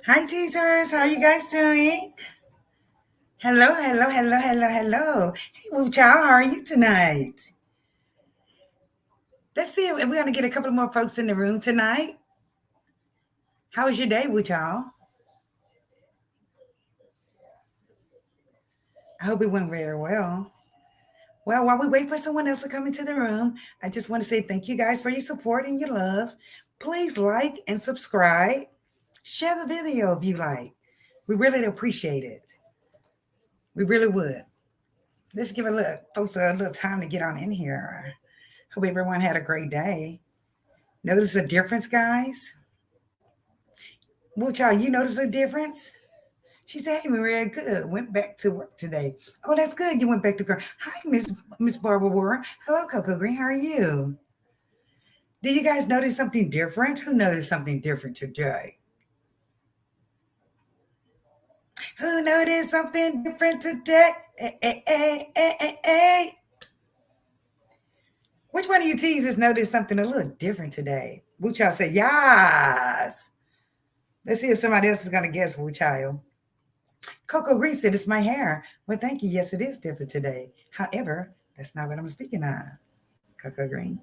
Hi, teasers. How are you guys doing? Hello, hello, hello, hello, hello. Hey, Woo Chow, how are you tonight? Let's see if we're going to get a couple more folks in the room tonight. How was your day, Woo Chow? I hope it went very well. Well, while we wait for someone else to come into the room, I just want to say thank you guys for your support and your love. Please like and subscribe. Share the video if you like. We really appreciate it. We really would. Let's give a little folks a little time to get on in here. Hope everyone had a great day. Notice a difference, guys? Well, y'all, you notice a difference? She said, "Hey, Maria, good. Went back to work today." Oh, that's good. You went back to work. Hi, Miss Barbara Warren. Hello, Coco Green. How are you? Did you guys notice something different? Who noticed something different today? Who noticed something different today? Hey, hey, hey, hey, hey, hey. Which one of you teasers noticed something a little different today? Which y'all say yes. Let's see if somebody else is gonna guess which child. Coco Green said, "It's my hair." Well, thank you. Yes, it is different today. However, that's not what I'm speaking of. Coco Green.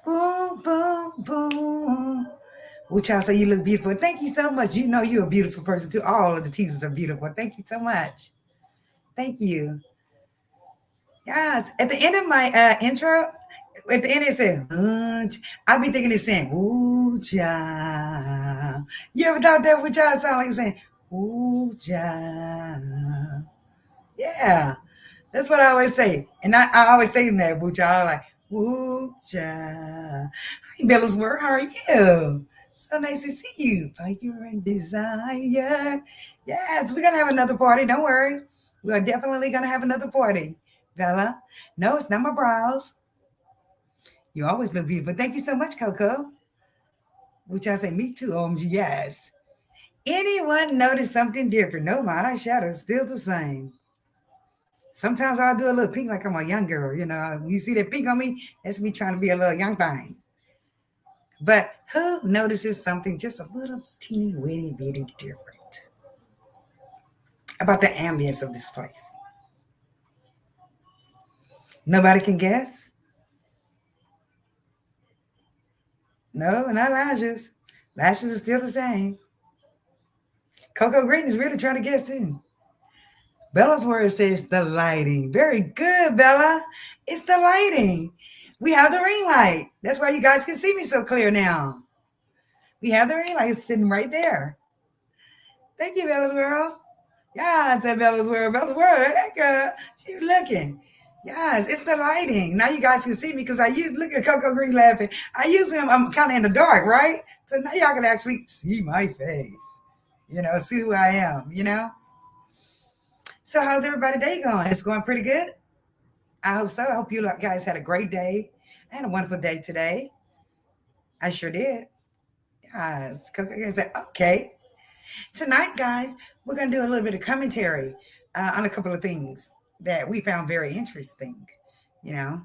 Boom, boom, boom. Which I say you look beautiful. Thank you so much. You know you're a beautiful person too. All of the teasers are beautiful. Thank you so much. Thank you. Yes. At the end of my intro, at the end it said, I be thinking it's saying, ooh, child. You ever thought that would y'all sound like saying, ooh, child? Yeah. That's what I always say. And I always say in that, Boocha. I like, woo cha. Hi, Bella's Word. How are you? So nice to see you. Fire and desire. Yes, we're going to have another party. Don't worry. We're definitely going to have another party. Bella. No, it's not my brows. You always look beautiful. Thank you so much, Coco. Which I say, me too, OMG. Yes. Anyone notice something different? No, my eyeshadow's still the same. Sometimes I'll do a little pink like I'm a young girl. You know, you see that pink on me? That's me trying to be a little young thing. But who notices something just a little teeny weeny bitty different about the ambience of this place? Nobody can guess? No, not lashes. Lashes are still the same. Coco Green is really trying to guess too. Bella's word says the lighting. Very good, Bella. It's the lighting. We have the ring light. That's why you guys can see me so clear now. We have the ring light sitting right there. Thank you, Bella's World. Yes, at Bella's World. Bella's World. Hey, girl. She looking. Yes, it's the lighting. Now you guys can see me because I use look at Coco Green laughing. I usually I'm kind of in the dark, right? So now y'all can actually see my face. You know, see who I am, you know? So how's everybody day going? It's going pretty good? I hope so. I hope you guys had a great day. I had a wonderful day today. I sure did. Yes. Coco Green said, okay. Tonight, guys, we're going to do a little bit of commentary on a couple of things that we found very interesting, you know.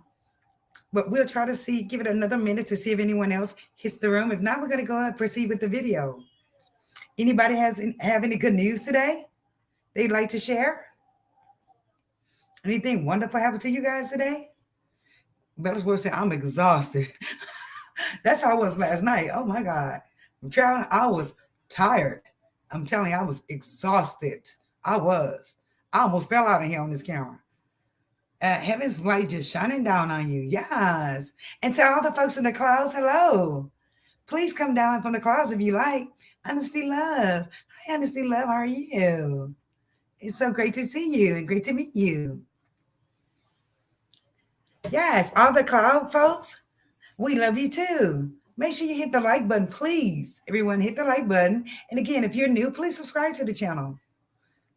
But we'll try to see, give it another minute to see if anyone else hits the room. If not, we're going to go ahead and proceed with the video. Anybody have any good news today they'd like to share? Anything wonderful happened to you guys today? Bella's word said, I'm exhausted. That's how I was last night. Oh my God. I'm traveling. I was tired. I'm telling you, I was exhausted. I was. I almost fell out of here on this camera. Heaven's light just shining down on you. Yes. And tell all the folks in the clouds, hello. Please come down from the clouds if you like. Honesty Love. Hi, Honesty Love. How are you? It's so great to see you and great to meet you. Yes, all the cloud folks, we love you too. Make sure you hit the like button, please. Everyone, hit the like button. And again, if you're new, please subscribe to the channel.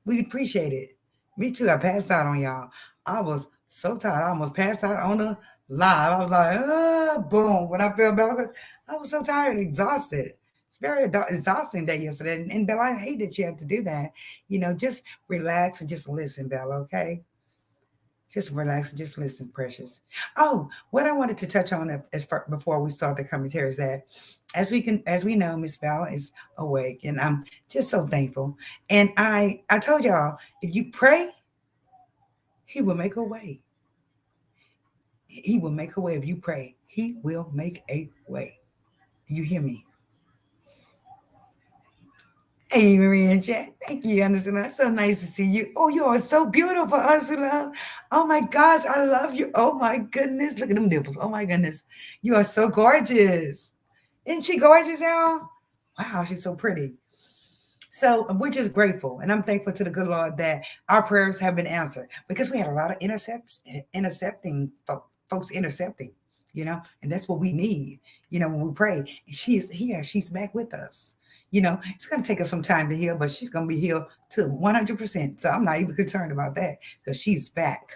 We appreciate it. Me too. I passed out on y'all. I was so tired. I almost passed out on the live. I was like, boom. When I fell back, I was so tired, exhausted. It's very exhausting day yesterday. And Bella, I hate that you have to do that. You know, just relax and just listen, Bella, okay? Just relax, just listen, precious. Oh, what I wanted to touch on before we start the commentary is that as we know, Miss Val is awake, and I'm just so thankful. And I told y'all, if you pray, He will make a way. He will make a way if you pray. He will make a way. You hear me? Hey, Maria and Jack. Thank you, Ursula. So nice to see you. Oh, you are so beautiful, Ursula. Oh my gosh, I love you. Oh my goodness. Look at them nipples. Oh my goodness. You are so gorgeous. Isn't she gorgeous, y'all? Wow, she's so pretty. So we're just grateful, and I'm thankful to the good Lord that our prayers have been answered because we had a lot of folks intercepting, and that's what we need, when we pray. And she is here, she's back with us. It's going to take us some time to heal, but she's going to be healed to 100%. So I'm not even concerned about that because she's back.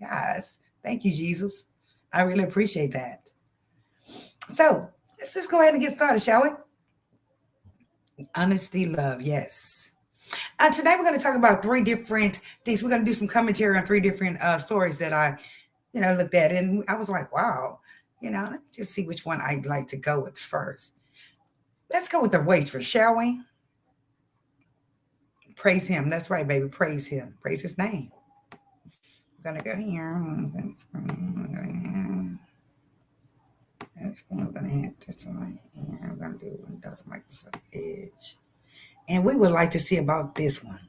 Guys, thank you, Jesus. I really appreciate that. So let's just go ahead and get started, shall we? Honesty, love, yes. Today we're going to talk about three different things. We're going to do some commentary on three different stories that I, looked at, and I was like, wow, let me just see which one I'd like to go with first. Let's go with the waitress, shall we? Praise Him. That's right, baby. Praise Him. Praise His name. We're gonna go here. I'm gonna hit this one here. I'm gonna do Windows Microsoft Edge, and we would like to see about this one.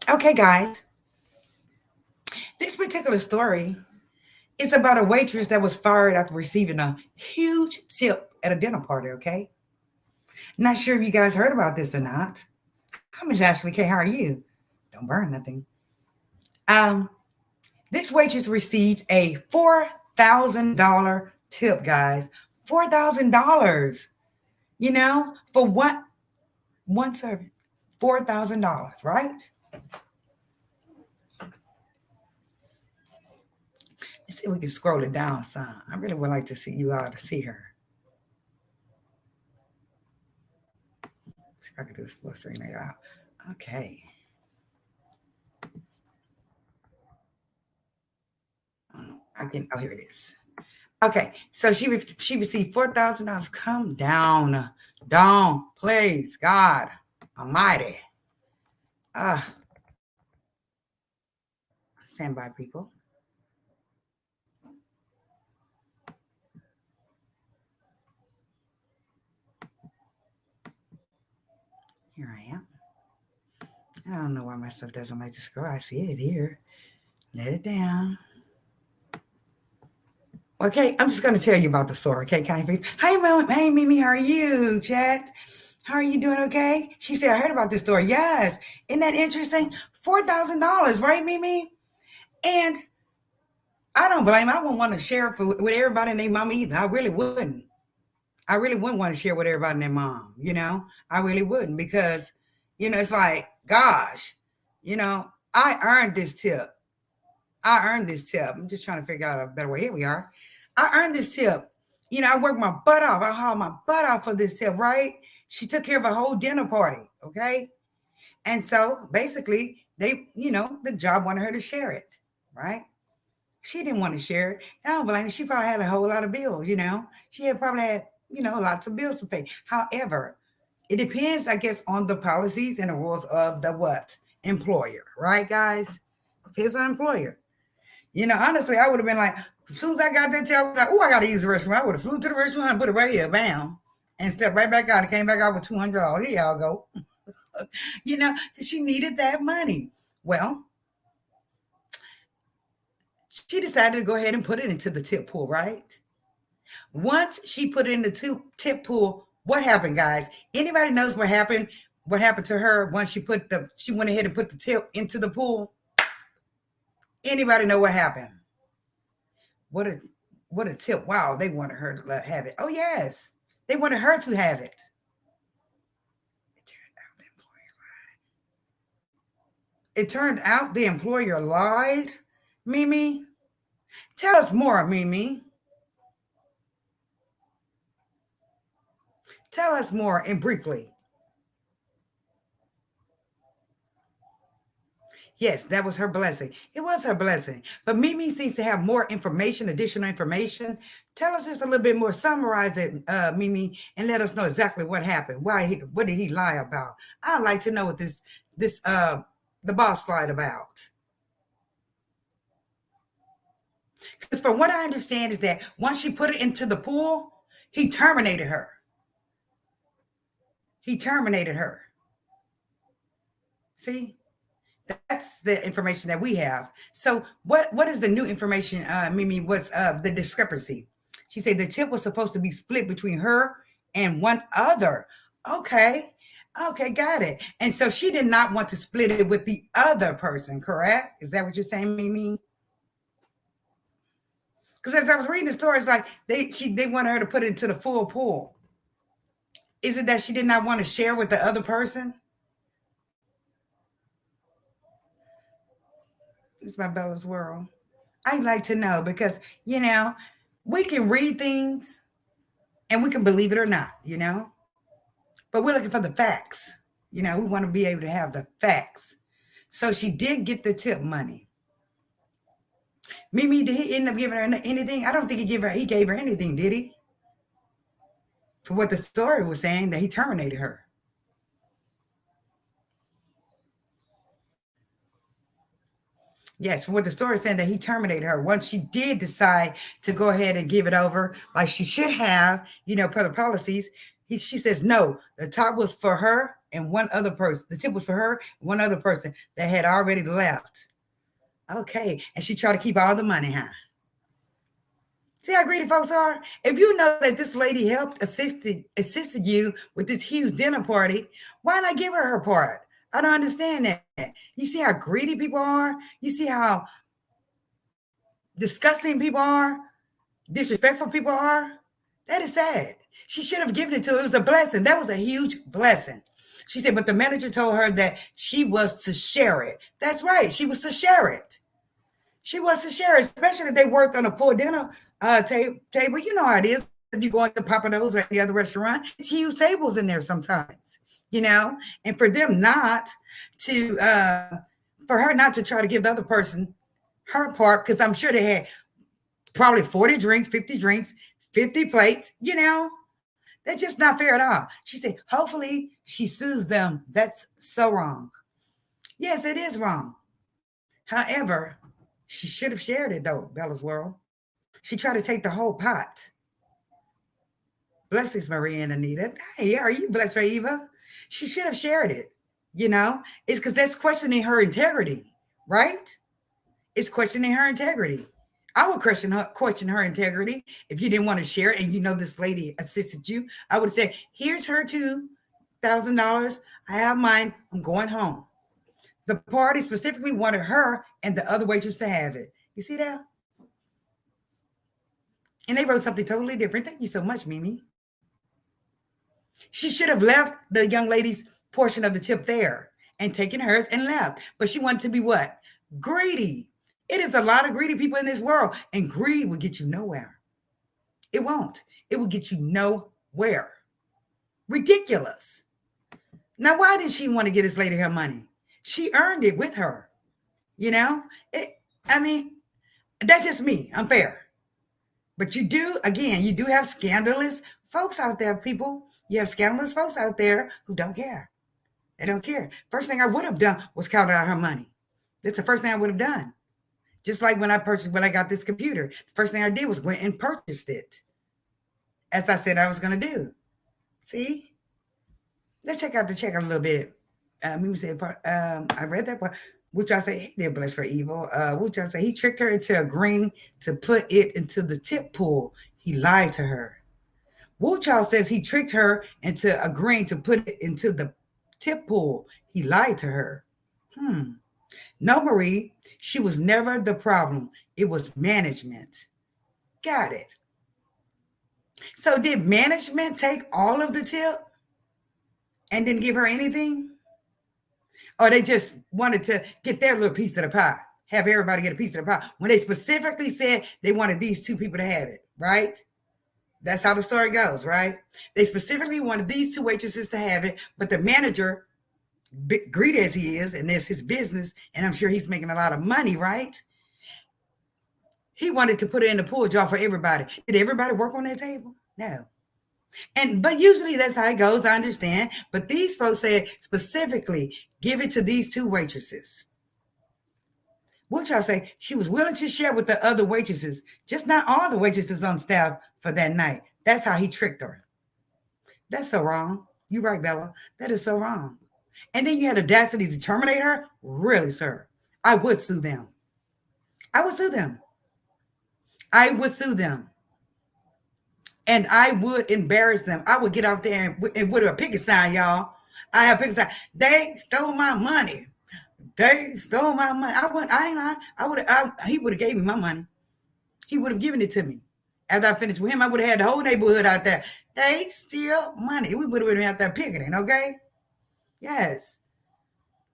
Okay, guys. This particular story is about a waitress that was fired after receiving a huge tip at a dinner party. Okay. Not sure if you guys heard about this or not. Hi, Miss Ashley K. How are you? Don't burn nothing. Um, this waitress received a $4,000 tip, guys. $4,000. For one serving. $4,000, right? Let's see if we can scroll it down some. I really would like to see you all to see her. See if I can do this full screen out. Okay. I can. Oh, here it is. Okay, so she received $4,000. Come down, please, God Almighty. Stand by, people. Here I am. I don't know why my stuff doesn't like to scroll. I see it here. Let it down. Okay, I'm just going to tell you about the story. Okay, kind of. Hey, Mom. Hey, Mimi. How are you, chat? How are you doing? Okay. She said, I heard about this story. Yes. Isn't that interesting? $4,000, right, Mimi? And I don't blame her. I wouldn't want to share it with everybody and their mom either. I really wouldn't. I really wouldn't want to share with everybody and their mom. I really wouldn't because, it's like, gosh, I earned this tip. I'm just trying to figure out a better way. Here we are. I earned this tip. I worked my butt off. I hauled my butt off for this tip, right? She took care of a whole dinner party, okay? And so basically, the job wanted her to share it, right? She didn't want to share it. And I don't blame her. She probably had a whole lot of bills, She had probably had, lots of bills to pay. However, it depends, I guess, on the policies and the rules of the what? Employer, right, guys? Depends on employer. Honestly, I would have been like, as soon as I got that tell, like, oh, I got to use the restroom. I would have flew to the restroom and put it right here, bam, and stepped right back out and came back out with $200. Here y'all go. She needed that money. Well, she decided to go ahead and put it into the tip pool, right? Once she put it in the tip pool, what happened, guys? Anybody knows what happened? What happened to her once she went ahead and put the tip into the pool? Anybody know what happened? What a tip. Wow, they wanted her to have it. Oh, yes. They wanted her to have it. It turned out the employer lied. Mimi, tell us more, Mimi. Tell us more and briefly. Yes, that was her blessing. It was her blessing. But Mimi seems to have more information, additional information. Tell us just a little bit more. Summarize it, Mimi, and let us know exactly what happened. What did he lie about? I'd like to know what this the boss lied about. Because from what I understand is that once she put it into the pool, he terminated her. He terminated her. See? That's the information that we have. So what is the new information, Mimi? What's the discrepancy? She said the tip was supposed to be split between her and one other. Okay. Okay, got it. And so she did not want to split it with the other person, correct? Is that what you're saying, Mimi? Because as I was reading the story, it's like they wanted her to put it into the full pool. Is it that she did not want to share with the other person? It's my Bella's world. I like to know because, we can read things and we can believe it or not. But we're looking for the facts. We want to be able to have the facts. So she did get the tip money. Mimi, did he end up giving her anything? I don't think he gave her anything, did he? For what the story was saying, that he terminated her. Yes, for what the story said, that he terminated her. Once she did decide to go ahead and give it over, like she should have, per the policies, she says, no, the top was for her and one other person. The tip was for her and one other person that had already left. Okay. And she tried to keep all the money, huh? See how greedy folks are? If you know that this lady assisted you with this huge dinner party, why not give her part? I don't understand that. You see how greedy people are? You see how disgusting people are? Disrespectful people are? That is sad. She should have given it to her. It was a blessing. That was a huge blessing. She said, but the manager told her that she was to share it. That's right. She was to share it. She was to share it, especially if they worked on a full dinner table. You know how it is. If you go into Papa Do's or any other restaurant, it's huge tables in there sometimes, and for them not to, for her not to try to give the other person her part, because I'm sure they had probably 40 drinks, 50 drinks, 50 plates, that's just not fair at all. She said, hopefully she sues them. That's so wrong. Yes, it is wrong. However, she should have shared it, though, Bella's world. She tried to take the whole pot. Blessings, Maria and Anita. Hey, are you blessed for Eva? She should have shared it. It's because that's questioning her integrity, right? It's questioning her integrity. I would question her integrity if you didn't want to share it and this lady assisted you. I would say, here's her $2,000. I have mine. I'm going home. The party specifically wanted her and the other waitress to have it. You see that? And they wrote something totally different. Thank you so much, Mimi. She should have left the young lady's portion of the tip there and taken hers and left. But she wanted to be what? Greedy. It is a lot of greedy people in this world, and greed will get you nowhere. It won't. It will get you nowhere. Ridiculous. Now, why did she want to get this lady her money? She earned it with her. That's just me. I'm fair. But you do have scandalous folks out there, people. You have scandalous folks out there who don't care. They don't care. First thing I would have done was counted out her money. That's the first thing I would have done. Just like when I got this computer, the first thing I did was went and purchased it. As I said I was going to do. See? Let's check out the check a little bit. Mimi said, I read that part. Which I say, hey, they're blessed for evil. Which I say, he tricked her into agreeing to put it into the tip pool. He lied to her. Wu Child says he tricked her into agreeing to put it into the tip pool. He lied to her. No, Marie, she was never the problem. It was management. Got it. So did management take all of the tip and didn't give her anything? Or they just wanted to get their little piece of the pie, have everybody get a piece of the pie, when they specifically said they wanted these two people to have it, right? That's how the story goes, right? They specifically wanted these two waitresses to have it, but the manager greedy as he is, and that's his business, and I'm sure he's making a lot of money, right? He wanted to put it in the pool jar for everybody. Did everybody work on that table? No. And but usually that's how it goes. I understand. But these folks said specifically, give it to these two waitresses. Which I say she was willing to share with the other waitresses, just not all the waitresses on staff for that night. That's how he tricked her. That's so wrong. You're right, Bella. That is so wrong. And then you had audacity to terminate her? Really, sir? I would sue them. I would sue them. I would sue them. And I would embarrass them. I would get out there and with a picket sign, y'all. I have picket sign. They stole my money. They stole my money. I wouldn't. I ain't lying. I would. He would have gave me my money. He would have given it to me. After I finished with him, I would have had the whole neighborhood out there. They steal money. We would have been out there picketing. Okay. Yes.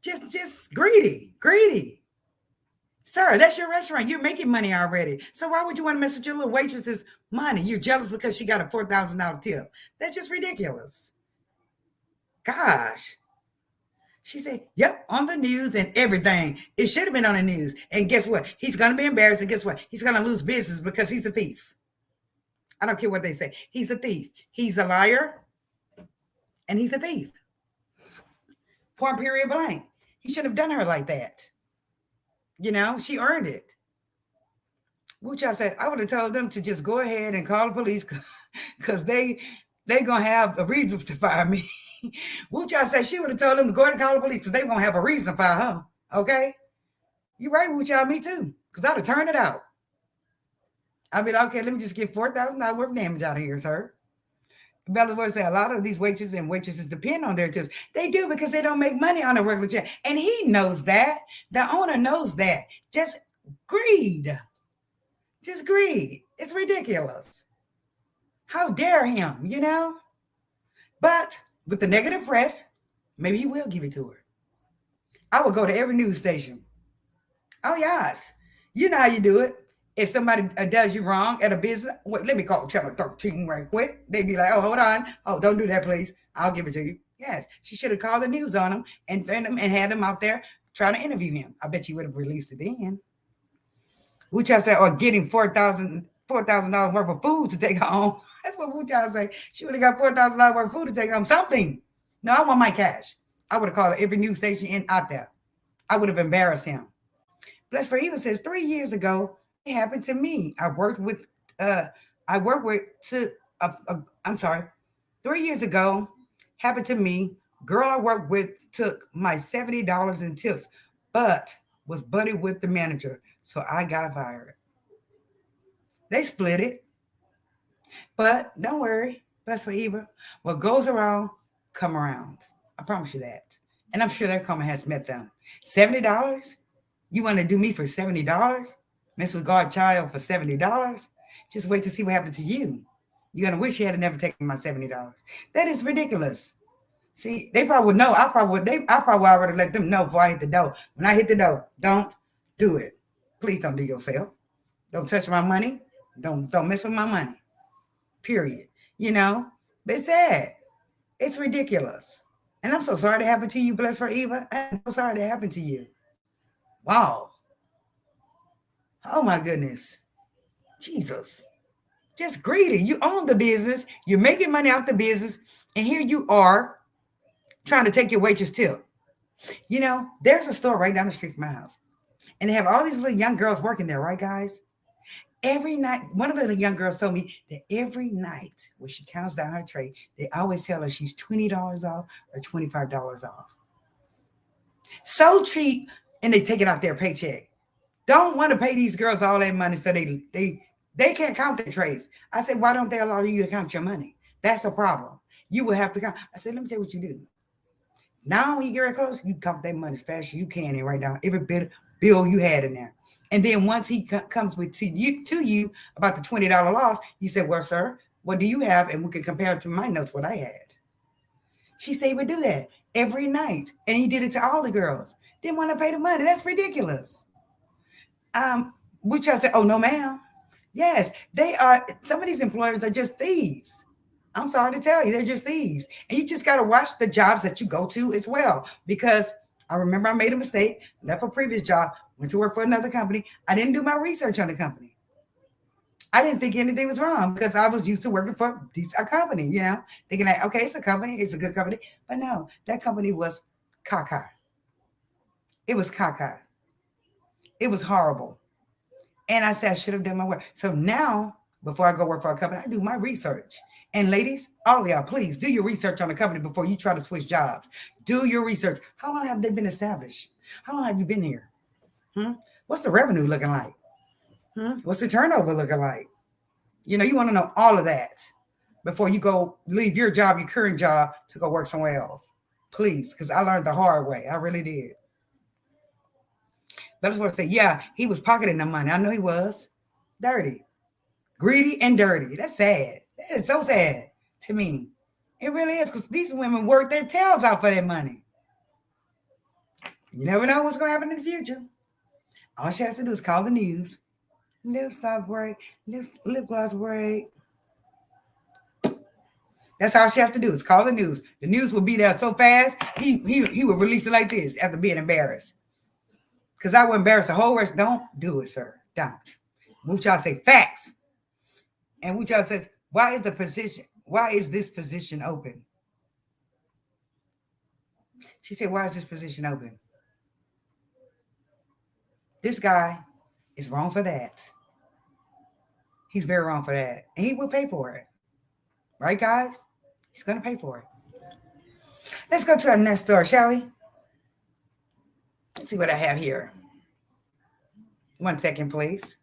Just greedy, greedy. Sir, that's your restaurant. You're making money already. So why would you want to mess with your little waitress's money? You're jealous because she got a $4,000 tip. That's just ridiculous. Gosh. She said, yep, on the news and everything. It should have been on the news. And guess what? He's going to be embarrassed. And guess what? He's going to lose business because he's a thief. I don't care what they say. He's a thief. He's a liar. And he's a thief. Point period blank. He shouldn't have done her like that. You know, she earned it. Which I said, I would have told them to just go ahead and call the police because they going to have a reason to fire me. Which I said, she would have told them to go ahead and call the police because they going to have a reason to fire her. Okay? You're right, Which y'all, me too. Because I'd have turned it out. I'd be like, okay, let me just get $4,000 worth of damage out of here, sir. Bella would say a lot of these waitresses and waitresses depend on their tips. They do because they don't make money on a regular check. And he knows that. The owner knows that. Just greed. Just greed. It's ridiculous. How dare him, you know? But with the negative press, maybe he will give it to her. I will go to every news station. Oh, yes. You know how you do it. If somebody does you wrong at a business, wait, let me call Channel 13 right quick. They'd be like, oh, hold on. Oh, don't do that, please. I'll give it to you. Yes. She should have called the news on him and had him out there trying to interview him. I bet you would have released it then. Wuchai said, or getting $4,000 worth of food to take home. That's what Wuchai said. She would have got $4,000 worth of food to take home. Something. No, I want my cash. I would have called every news station out there. I would have embarrassed him. Bless for Evil says 3 years ago, it happened to me. I'm sorry. 3 years ago, happened to me. Girl I worked with took my $70 in tips, but was buddy with the manager. So I got fired. They split it. But don't worry. Bless for Evil. What goes around, come around. I promise you that. And I'm sure that karma has met them. $70? You want to do me for $70? Mess with Godchild for $70? Just wait to see what happened to you. You're going to wish you had never taken my $70. That is ridiculous. See, they probably would know. I probably already let them know before I hit the door. When I hit the door, don't do it. Please don't do yourself. Don't touch my money. Don't mess with my money. Period. You know? But it's sad. It's ridiculous. And I'm so sorry that happened to you, Bless for Eva. I'm so sorry that happened to you. Wow. Oh my goodness. Jesus. Just greedy. You own the business. You're making money out the business. And here you are trying to take your waitress tip. You know, there's a store right down the street from my house. And they have all these little young girls working there, right, guys? Every night, one of the young girls told me that every night when she counts down her tray, they always tell her she's $20 off or $25 off. So cheap, and they take it out their paycheck. Don't want to pay these girls all that money so they can't count their trays. I said, why don't they allow you to count your money? That's a problem. You will have to count. I said, let me tell you what you do. Now when you get close, you count that money as fast as you can and write down every bit bill you had in there. And then once he comes to you about the $20 loss, you said, well, sir, what do you have? And we can compare it to my notes, what I had. She said he would do that every night. And he did it to all the girls. Didn't want to pay the money. That's ridiculous. Which I said, oh, no, ma'am. Yes, they are. Some of these employers are just thieves. I'm sorry to tell you, they're just thieves. And you just got to watch the jobs that you go to as well. Because I remember I made a mistake, left a previous job, went to work for another company. I didn't do my research on the company. I didn't think anything was wrong because I was used to working for a company, thinking that, okay, it's a company, it's a good company. But no, that company was caca. It was caca. It was horrible. And I said I should have done my work. So now, before I go work for a company, I do my research. And ladies, all of y'all, please do your research on the company before you try to switch jobs. Do your research. How long have they been established? How long have you been here? Hmm? What's the revenue looking like? What's the turnover looking like? You want to know all of that before you go leave your job, your current job, to go work somewhere else. Please, because I learned the hard way. I really did. That's what I say. Yeah, he was pocketing the money. I know he was. Dirty. Greedy and dirty. That's sad. That is so sad to me. It really is because these women work their tails out for that money. You never know what's going to happen in the future. All she has to do is call the news. Lip stop break, lip gloss break. That's all she has to do is call the news. The news will be there so fast, he will release it like this after being embarrassed. Because I will embarrass the whole rest. Don't do it, sir. Don't. Wuchao say facts. And Wuchao says, why is this position open? She said, why is this position open? This guy is wrong for that. He's very wrong for that. And he will pay for it. Right, guys? He's going to pay for it. Let's go to our next story, shall we? Let's see what I have here. 1 second, please.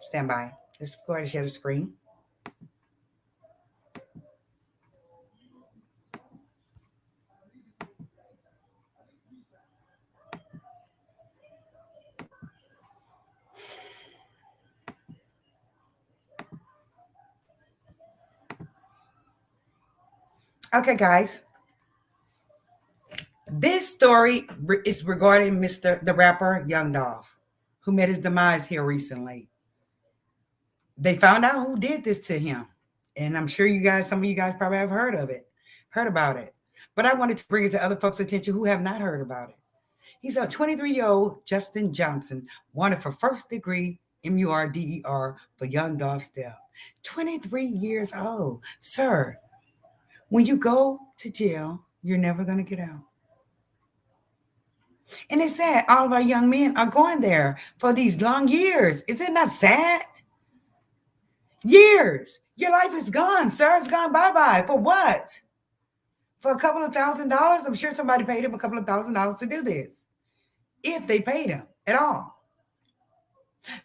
Stand by. Let's go ahead and share the screen. Okay, guys. This story is regarding the rapper Young Dolph, who met his demise here recently. They found out who did this to him. And I'm sure some of you guys probably have heard about it. But I wanted to bring it to other folks' attention who have not heard about it. He's a 23-year-old Justin Johnson, wanted for first-degree murder for Young Dolph's death. 23 years old. Sir, when you go to jail, you're never going to get out. And it's sad all of our young men are going there for these long years. Is it not sad? Years. Your life is gone, sir. It's gone bye-bye. For what? For a couple of $1,000s? I'm sure somebody paid him a couple of $1,000s to do this. If they paid him at all.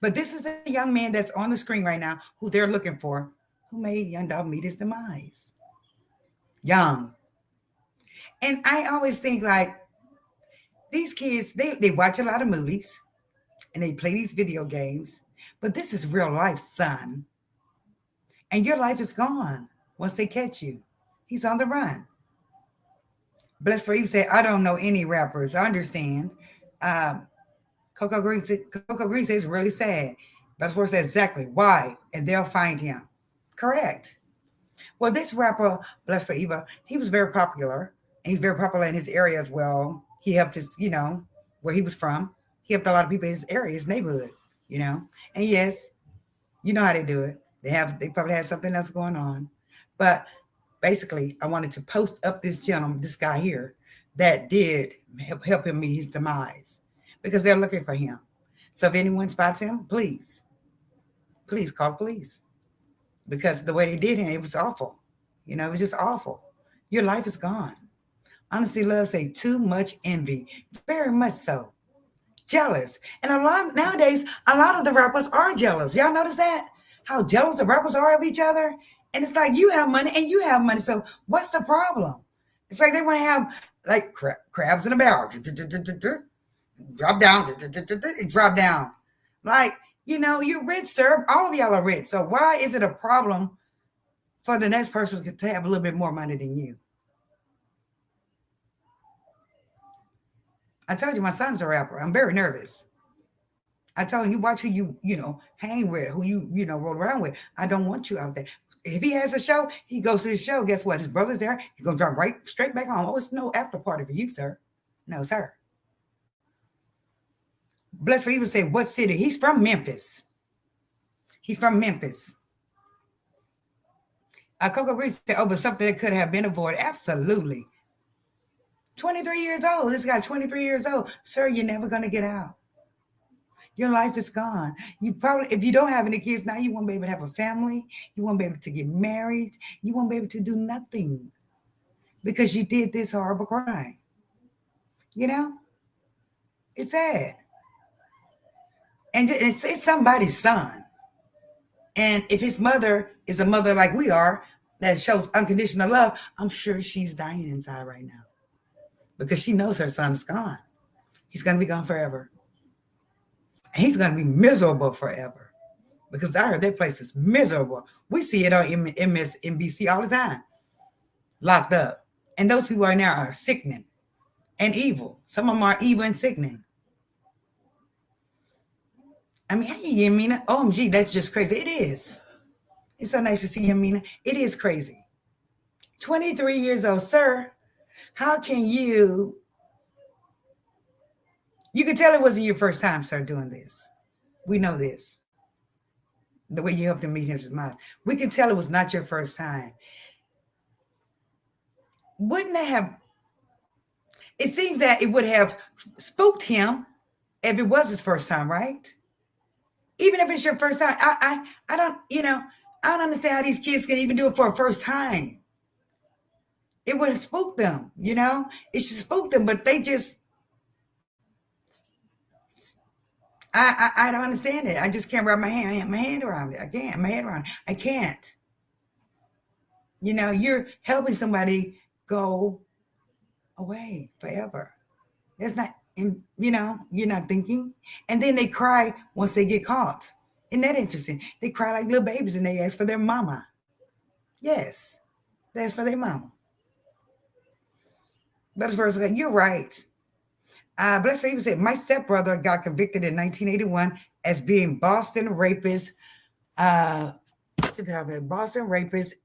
But this is the young man that's on the screen right now who they're looking for, who made Young Dolph meet his demise. Young. And I always think like, these kids, they watch a lot of movies and they play these video games, but this is real life, son. And your life is gone once they catch you. He's on the run. Bless for you say, I don't know any rappers. I understand. Coco Green says really sad. Bless for says exactly why, and they'll find him. Correct. Well, this rapper, Bless for Eva, he was very popular. And he's very popular in his area as well. He helped his, where he was from. He helped a lot of people in his area, his neighborhood, And yes, you know how they do it. They probably had something else going on. But basically, I wanted to post up this guy here, that did help him meet his demise because they're looking for him. So if anyone spots him, please call police because the way they did him, it was awful. It was just awful. Your life is gone. Honestly, love say too much envy, very much so. Jealous. And nowadays, a lot of the rappers are jealous. Y'all notice that? How jealous the rappers are of each other? And it's like you have money and you have money. So what's the problem? It's like they want to have like crabs in a barrel. Drop down. Drop down. Like, you're rich, sir. All of y'all are rich. So why is it a problem for the next person to have a little bit more money than you? I told you my son's a rapper. I'm very nervous. I told him, you watch who you hang with, who you roll around with. I don't want you out there. If he has a show, he goes to the show. Guess what? His brother's there. He's gonna drive right straight back home. Oh, it's no after party for you, sir. No, sir. Bless for even say what city? He's from Memphis. He's from Memphis. Coco Reese said, oh, but something that could have been avoided. Absolutely. 23 years old. This guy, 23 years old. Sir, you're never going to get out. Your life is gone. You probably, if you don't have any kids now, you won't be able to have a family. You won't be able to get married. You won't be able to do nothing because you did this horrible crime. You know? It's sad. And it's somebody's son. And if his mother is a mother like we are, that shows unconditional love, I'm sure she's dying inside right now because she knows her son is gone. He's going to be gone forever. And he's going to be miserable forever because I heard that place is miserable. We see it on MSNBC all the time, locked up. And those people right now are sickening and evil. Some of them are evil and sickening. I mean, hey, Yamina, OMG, that's just crazy. It is. It's so nice to see you, Yamina. It is crazy. 23 years old, sir. How can you can tell it wasn't your first time, sir, doing this. We know this. The way you helped him meet his mind. We can tell it was not your first time. Wouldn't that have, it seems that it would have spooked him if it was his first time, right? Even if it's your first time, I don't, I don't understand how these kids can even do it for a first time. It would have spooked them, It should spook them, but they just, I don't understand it. I just can't wrap my hand around it. I can't. My head around it. I can't. You're helping somebody go away forever. That's not, you're not thinking. And then they cry once they get caught. Isn't that interesting? They cry like little babies and they ask for their mama. Yes, they ask for their mama. But as far as that, you're right. Blessed Favor said, my stepbrother got convicted in 1981 as being Boston rapist. Boston rapist.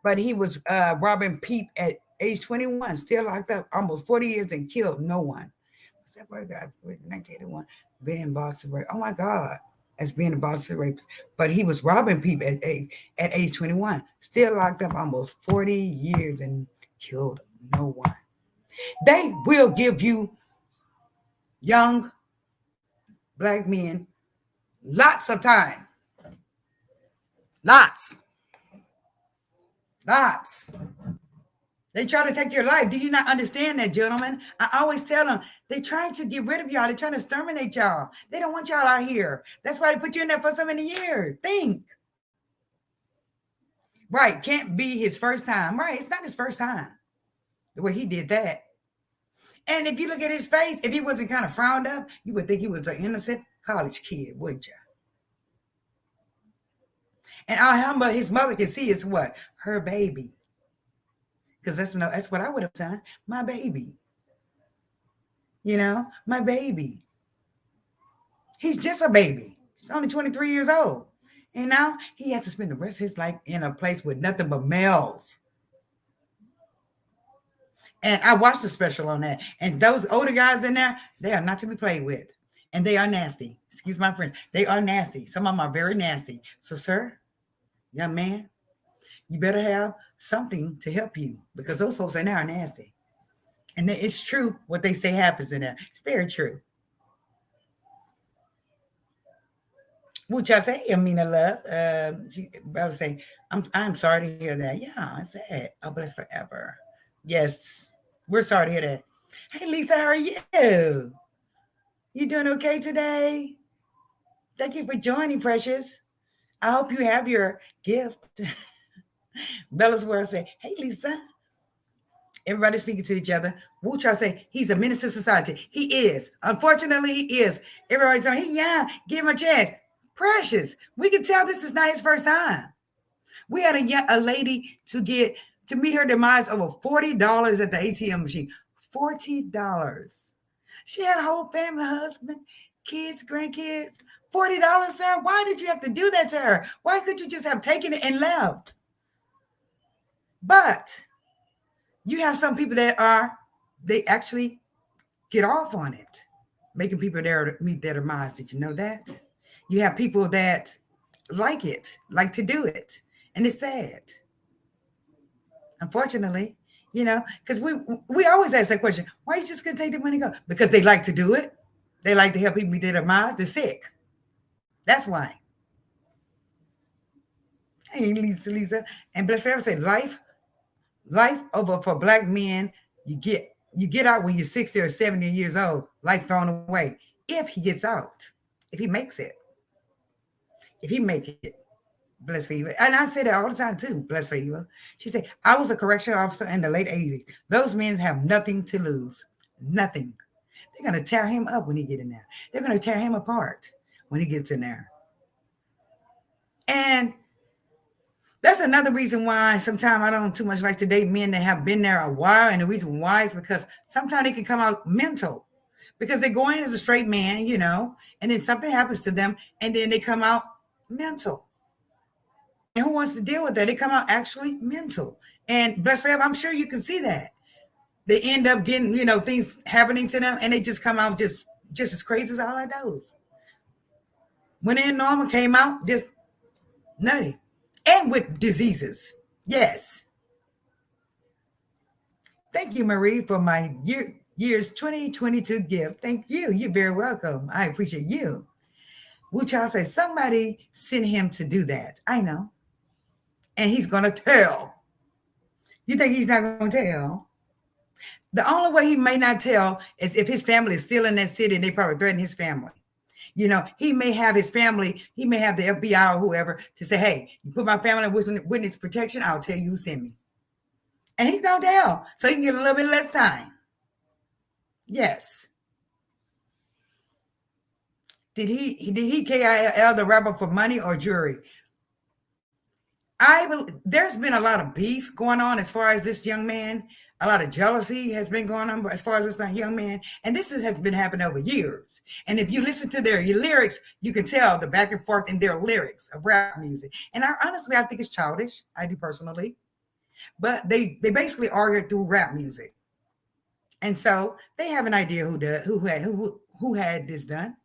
But he was robbing Peep at age 21, still locked up almost 40 years and killed no one. Stepbrother got convicted in 1981, being Boston rapist. Oh my God, as being a Boston rapist. But he was robbing Peep at age 21, still locked up almost 40 years and killed no one. They will give you young black men lots of time. Lots. They try to take your life. Do you not understand that, gentlemen? I always tell them, they're trying to get rid of y'all. They're trying to exterminate y'all. They don't want y'all out here. That's why they put you in there for so many years. Think. Right. Can't be his first time. Right. It's not his first time. The way he did that. And if you look at his face, if he wasn't kind of frowned up, you would think he was an innocent college kid, wouldn't you? And how much his mother can see is what? Her baby. Because that's what I would have done. My baby. My baby. He's just a baby. He's only 23 years old. And now he has to spend the rest of his life in a place with nothing but males. And I watched the special on that. And those older guys in there, they are not to be played with. And they are nasty. Excuse my friend. They are nasty. Some of them are very nasty. So, sir, young man, you better have something to help you because those folks in there are nasty. And it's true what they say happens in there. It's very true. Which I say, Amina love. She about to say, I'm sorry to hear that. Yeah, I said, oh, bless forever. Yes, we're sorry to hear that. Hey, Lisa, how are you? You doing okay today? Thank you for joining, Precious. I hope you have your gift. Bella's word say, hey, Lisa. Everybody speaking to each other. We'll try to say, he's a menace to society. He is. Unfortunately, he is. Everybody's saying, hey, yeah, give him a chance. Precious, we can tell this is not his first time. We had a lady to meet her demise over $40 at the ATM machine. $40. She had a whole family, husband, kids, grandkids. $40, sir? Why did you have to do that to her? Why could you just have taken it and left? But you have some people they actually get off on it, making people there to meet their demise. Did you know that? You have people that like it, like to do it. And it's sad. Unfortunately, because we always ask that question, why you just gonna take the money and go? Because they like to do it. They like to help people meet their demise. They're sick. That's why. Hey, Lisa. And Blessed Forever say, life over for black men, you get out when you're 60 or 70 years old, life thrown away. If he gets out, if he makes it, if he make it, blessed for you. And I say that all the time too, blessed for you. She said, I was a correctional officer in the late 80s. Those men have nothing to lose. Nothing. They're going to tear him up when he get in there. They're going to tear him apart when he gets in there. And that's another reason why sometimes I don't too much like to date men that have been there a while. And the reason why is because sometimes they can come out mental because they go in as a straight man, and then something happens to them and then they come out mental. And who wants to deal with that? They come out actually mental. And blessed forever, I'm sure you can see that. They end up getting, things happening to them and they just come out just as crazy as all like those. When they're normal, came out just nutty. And with diseases. Yes. Thank you, Marie, for my year's 2022 gift. Thank you. You're very welcome. I appreciate you. Wu Child says somebody sent him to do that. I know. And he's going to tell. You think he's not going to tell? The only way he may not tell is if his family is still in that city and they probably threaten his family. He may have his family, he may have the FBI or whoever to say, hey, you put my family in witness protection, I'll tell you who sent me. And he's going to tell, so he can get a little bit less time. Yes. Did he KIL the rapper for money or jury? There's been a lot of beef going on as far as this young man. A lot of jealousy has been going on as far as this young man. And this has been happening over years. And if you listen to their lyrics, you can tell the back and forth in their lyrics of rap music. And honestly, I think it's childish. I do personally. But they basically argue through rap music. And so they have an idea who had this done.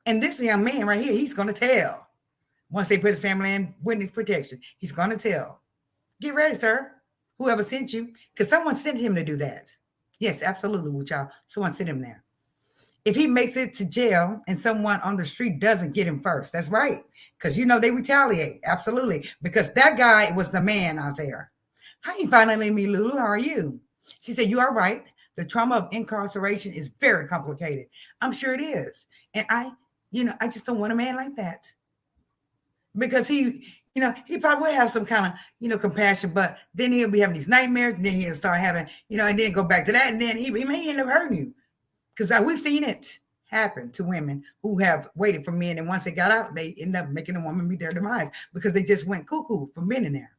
And this young man right here, he's going to tell. Once they put his family in witness protection, he's going to tell. Get ready, sir. Whoever sent you, because someone sent him to do that. Yes, absolutely, with y'all. Someone sent him there. If he makes it to jail and someone on the street doesn't get him first, that's right. Because, they retaliate. Absolutely. Because that guy was the man out there. Hi, finally, me, Lulu. How are you? She said, you are right. The trauma of incarceration is very complicated. I'm sure it is. And I just don't want a man like that. Because he probably will have some kind of, compassion, but then he'll be having these nightmares, and then he'll start having, and then go back to that, and then he may end up hurting you. Because we've seen it happen to women who have waited for men, and once they got out, they end up making a woman meet their demise because they just went cuckoo for men in there.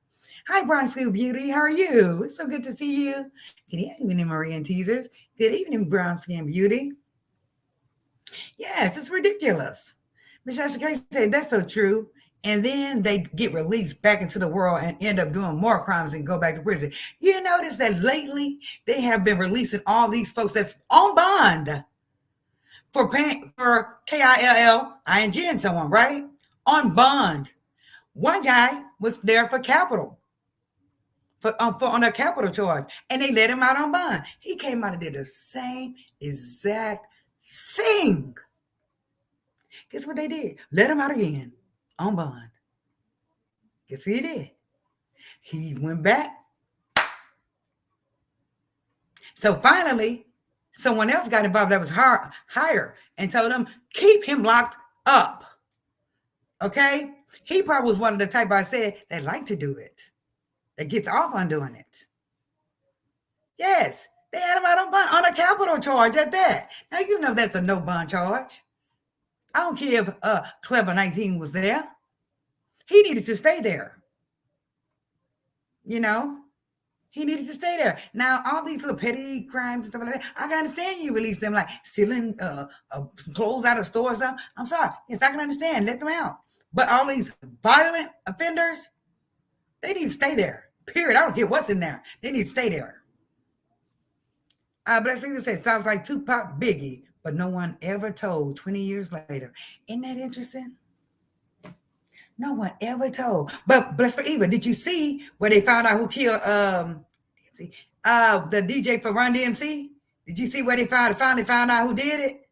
Hi, Brown Skin Beauty. How are you? It's so good to see you. Good evening, Marie and Teasers. Good evening, Brown Skin Beauty. Yes, it's ridiculous. Michelle Shakay said, that's so true. And then they get released back into the world and end up doing more crimes and go back to prison. You notice that lately they have been releasing all these folks that's on bond for KILLING and someone, right? On bond. One guy was there for capital, on a capital charge, and they let him out on bond. He came out and did the same exact thing. Guess what they did? Let him out again. On bond. Guess what he did? He went back. So finally, someone else got involved that was higher and told them, keep him locked up. Okay? He probably was one of the type I said that like to do it, that gets off on doing it. Yes, they had him out on bond on a capital charge at that. Now, that's a no bond charge. I don't care if Clever 19 was there. He needed to stay there. He needed to stay there. Now, all these little petty crimes and stuff like that, I can understand you release them, like stealing some clothes out of stores or something. I'm sorry. Yes, I can understand. Let them out. But all these violent offenders, they need to stay there. Period. I don't care what's in there. They need to stay there. Bless people say, sounds like Tupac Biggie, but no one ever told 20 years later. Isn't that interesting? No one ever told. But bless for evil. Did you see where they found out who killed the DJ for Run DMC? Did you see where they finally found out who did it?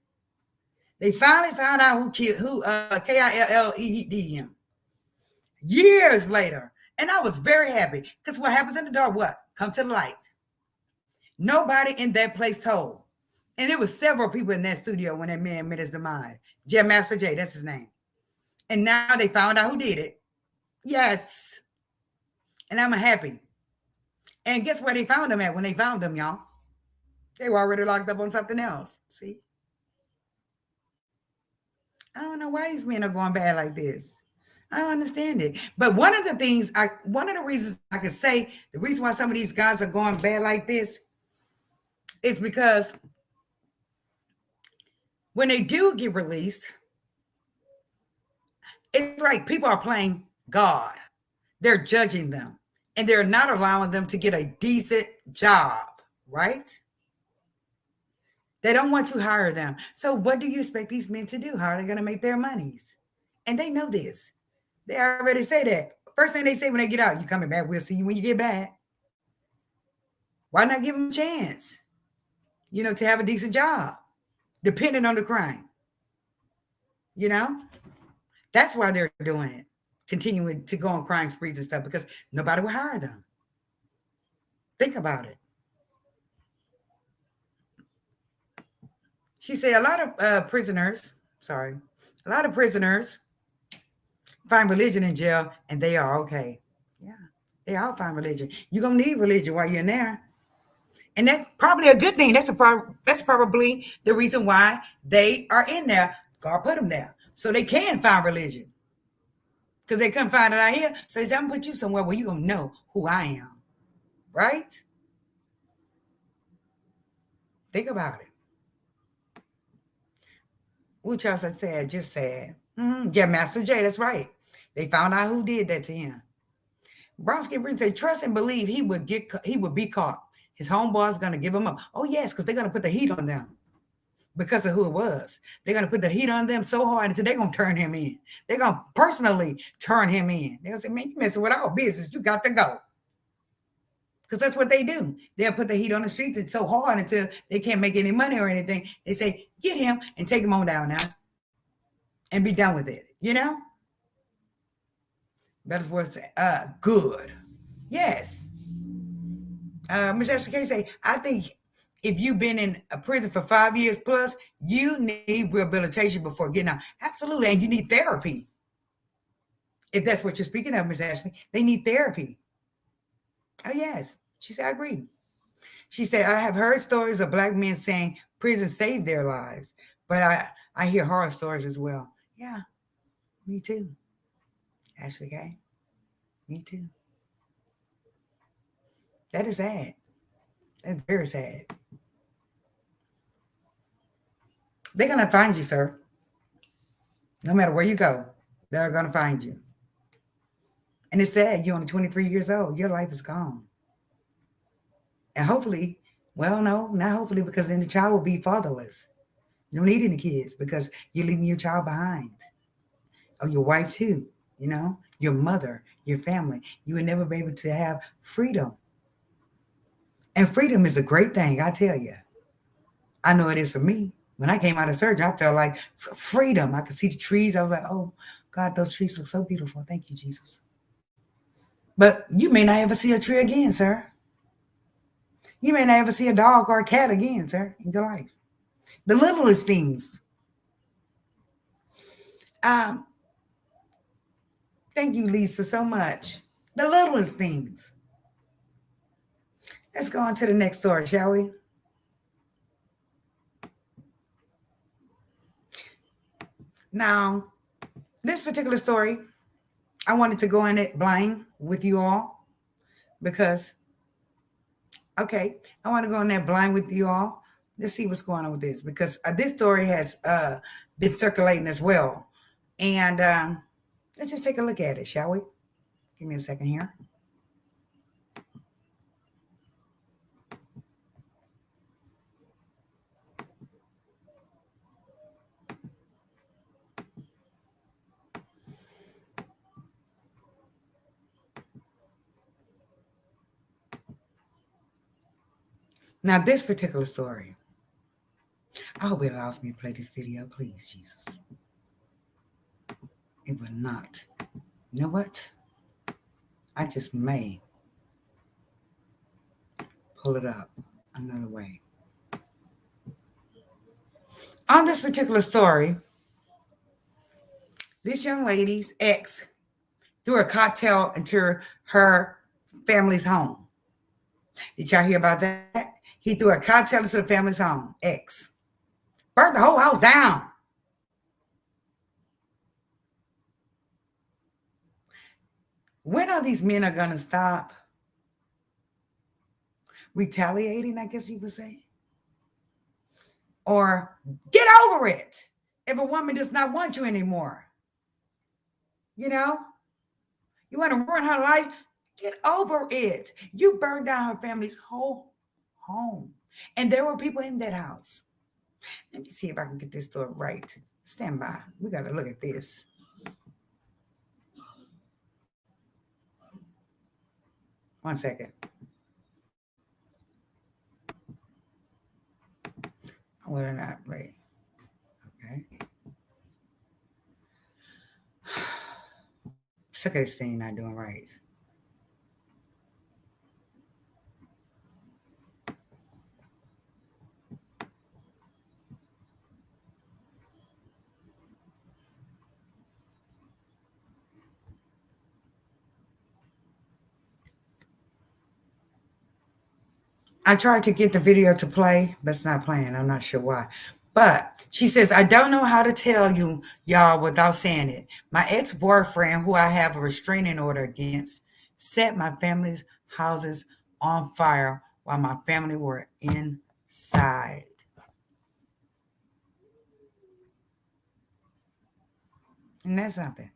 They finally found out who killed killed him years later. And I was very happy because what happens in the dark, what? Come to the light. Nobody in that place told. And there was several people in that studio when that man met his demise. Jam Master Jay, that's his name. And now they found out who did it. Yes. And I'm happy. And guess where they found them at when they found them, y'all? They were already locked up on something else. See? I don't know why these men are going bad like this. I don't understand it. But one of the reasons I could say the reason why some of these guys are going bad like this is because when they do get released, it's like people are playing God. They're judging them and they're not allowing them to get a decent job, right? They don't want to hire them. So what do you expect these men to do? How are they going to make their monies? And they know this. They already say that. First thing they say when they get out, you coming back, we'll see you when you get back. Why not give them a chance, to have a decent job, depending on the crime? That's why they're doing it, continuing to go on crime sprees and stuff, because nobody will hire them. Think about it. She said a lot of prisoners find religion in jail and they are okay. Yeah, they all find religion. You're going to need religion while you're in there. And that's probably a good thing. That's probably the reason why they are in there. God put them there so they can find religion. Because they couldn't find it out here. So he said, I'm going to put you somewhere where you're going to know who I am. Right? Think about it. Which else I said? Just said. Yeah, Master J, that's right. They found out who did that to him. Bronsky Breen said, trust and believe he would be caught. His homeboy's going to give him up. Oh, yes, because they're going to put the heat on them because of who it was. They're going to put the heat on them so hard until they're going to turn him in. They're going to personally turn him in. They're going to say, man, you messing with our business. You got to go. Because that's what they do. They'll put the heat on the streets and so hard until they can't make any money or anything. They say, get him and take him on down now and be done with it. That is what's good. Yes. Ms. Ashley K say, I think if you've been in a prison for 5 years plus, you need rehabilitation before getting out. Absolutely. And you need therapy. If that's what you're speaking of, Ms. Ashley, they need therapy. Oh, yes. She said, I agree. She said, I have heard stories of Black men saying prison saved their lives, but I hear horror stories as well. Yeah, me too. Ashley K. Me too. That is sad. That's very sad. They're going to find you, sir. No matter where you go, they're going to find you. And it's sad. You're only 23 years old. Your life is gone. And hopefully, well, no, not hopefully, because then the child will be fatherless. You don't need any kids because you're leaving your child behind. Or your wife too, your mother, your family. You would never be able to have freedom. And freedom is a great thing, I tell you. I know it is for me. When I came out of surgery, I felt like freedom. I could see the trees. I was like, oh, God, those trees look so beautiful. Thank you, Jesus. But you may not ever see a tree again, sir. You may not ever see a dog or a cat again, sir, in your life. The littlest things. Thank you, Lisa, so much. The littlest things. Let's go on to the next story, shall we? Now, this particular story, I wanted to go in it blind with you all because Okay, I want to go on that blind with you all. Let's see what's going on with this because this story has been circulating as well. And let's just take a look at it, shall we? Give me a second here. Now, this particular story, I hope it allows me to play this video, please, Jesus. It will not. You know what? I just may pull it up another way. On this particular story, this young lady's ex threw a cocktail into her family's home. Did y'all hear about that? He threw a cocktail into the family's home. Ex. Burnt the whole house down. When are these men are going to stop retaliating, I guess you would say? Or get over it if a woman does not want you anymore. You know? You want to ruin her life? Get over it. You burned down her family's whole home. And there were people in that house. Let me see if I can get this story right. Stand by. We got to look at this. One second. Whether or not play. Okay. Sick of this thing not doing right. I tried to get the video to play, but it's not playing. I'm not sure why. But she says, I don't know how to tell you, y'all, without saying it. My ex-boyfriend, who I have a restraining order against, set my family's houses on fire while my family were inside. And that's something.